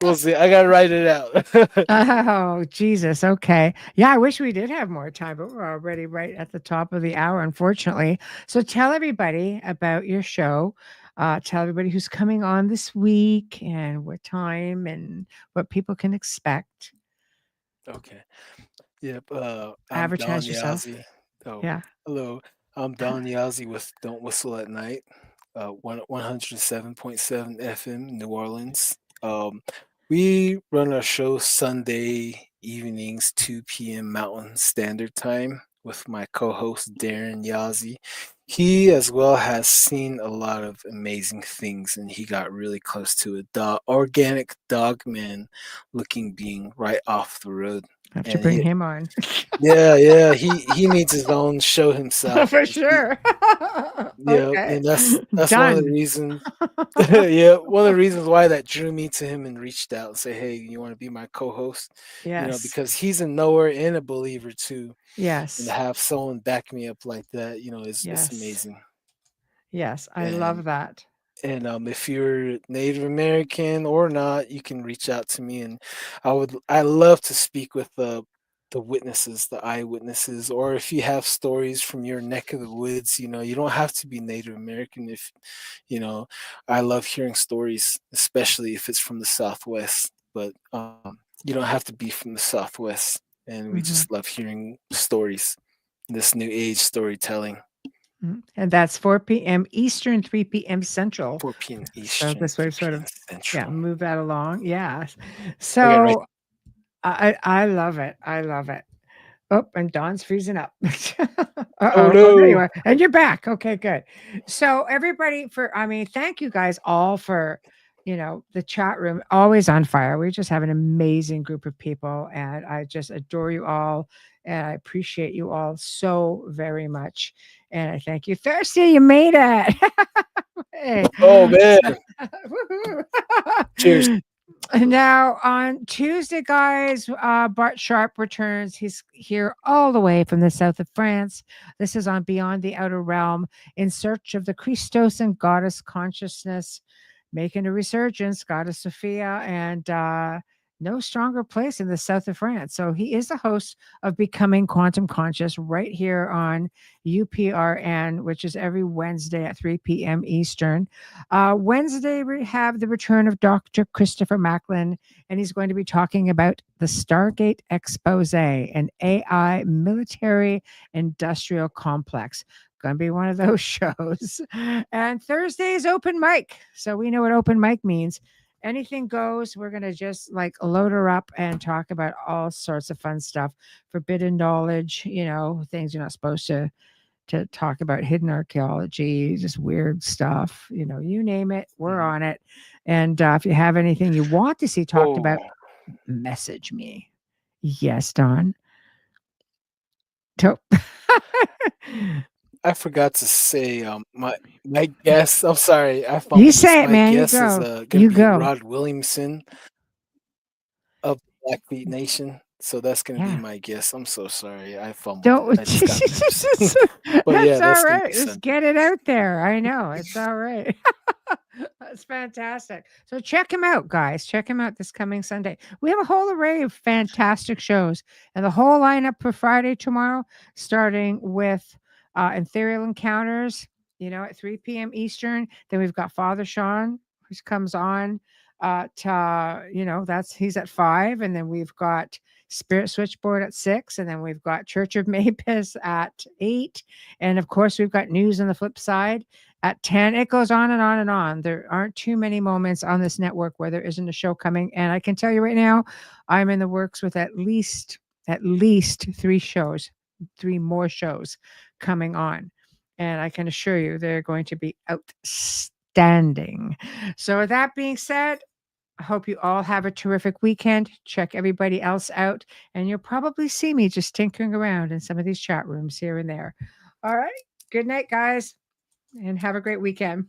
We'll see. I gotta write it out. Oh, Jesus. Okay. Yeah, I wish we did have more time, but we're already right at the top of the hour, unfortunately. So tell everybody about your show. Tell everybody who's coming on this week and what time and what people can expect. Okay. Yep. I'm Don Advertise yourself. Yazzie. Oh, Yeah. hello. I'm Don Yazzie with Don't Whistle at Night. 107.7 FM, New Orleans. We run our show Sunday evenings, 2 p.m. Mountain Standard Time, with my co-host Darren Yazzie. He as well has seen a lot of amazing things, and he got really close to a organic dog man looking being right off the road. Have to And bring him on. yeah, he needs his own show himself. For sure. Yeah, Okay. and that's one of the Done. reasons. Yeah, one of the reasons why that drew me to him and reached out and say, "Hey, you want to be my co-host?" Yes. Because he's a knower and a believer too, and to Yes. have someone back me up like that, is it's Yes. amazing. Yes. I And love that. if you're Native American or not, you can reach out to me, and I love to speak with the witnesses, the eyewitnesses, or if you have stories from your neck of the woods, you don't have to be Native American. If you know, I love hearing stories, especially if it's from the Southwest. But you don't have to be from the Southwest, and we Mhm. just love hearing stories. This new age storytelling. And that's 4 p.m. Eastern, 3 p.m. Central. 4 p.m. So Eastern, this way, 3 sort p.m. of, yeah, Central. move that along. Yeah. I got it right. So I love it. I love it. Oh, and Dawn's freezing up. Oh Uh-oh. Oh, there you no. are. And you're back. Okay, good. So everybody thank you guys all for, the chat room always on fire. We just have an amazing group of people and I just adore you all and I appreciate you all so very much. And I thank you. Thirsty, you made it. Hey. Oh man. Cheers. Woohoo. Now on Tuesday, guys, Bart Sharp returns. He's here all the way from the south of France. This is on Beyond the Outer Realm, in search of the Christos and goddess consciousness, making a resurgence. Goddess Sophia, and no stronger place in the south of France. So he is the host of Becoming Quantum Conscious right here on UPRN, which is every Wednesday at 3 p.m. Eastern. Wednesday, we have the return of Dr. Christopher Macklin, and he's going to be talking about the Stargate Expose, an AI military industrial complex. Going to be one of those shows. And Thursday is open mic. So we know what open mic means. Anything goes. We're going to just like load her up and talk about all sorts of fun stuff, forbidden knowledge, things you're not supposed to talk about, hidden archaeology, just weird stuff, you name it, we're on it. And if you have anything you want to see talked about, Oh, message me. Yes, Don. To- I forgot to say my guest. I'm sorry, I you fumbled this. say it, My man. You guest is go. gonna You be go. Rod Williamson of Blackfeet Nation. So that's gonna be Yeah. my guest. I'm so sorry, I fumbled it. Don't. I just got nervous. But That's yeah, all that's gonna right. be Just Sunday. get it out there. I know. It's all right. That's fantastic. So check him out, guys. Check him out this coming Sunday. We have a whole array of fantastic shows and the whole lineup for Friday tomorrow, starting with Ethereal Encounters, at 3 p.m. Eastern. Then we've got Father Sean, who comes on he's at 5. And then we've got Spirit Switchboard at 6. And then we've got Church of Mapis at 8. And of course, we've got news on the flip side at 10. It goes on and on and on. There aren't too many moments on this network where there isn't a show coming. And I can tell you right now, I'm in the works with at least 3 more shows coming on. And I can assure you they're going to be outstanding. So with that being said, I hope you all have a terrific weekend. Check everybody else out. And you'll probably see me just tinkering around in some of these chat rooms here and there. All right. Good night, guys, and have a great weekend.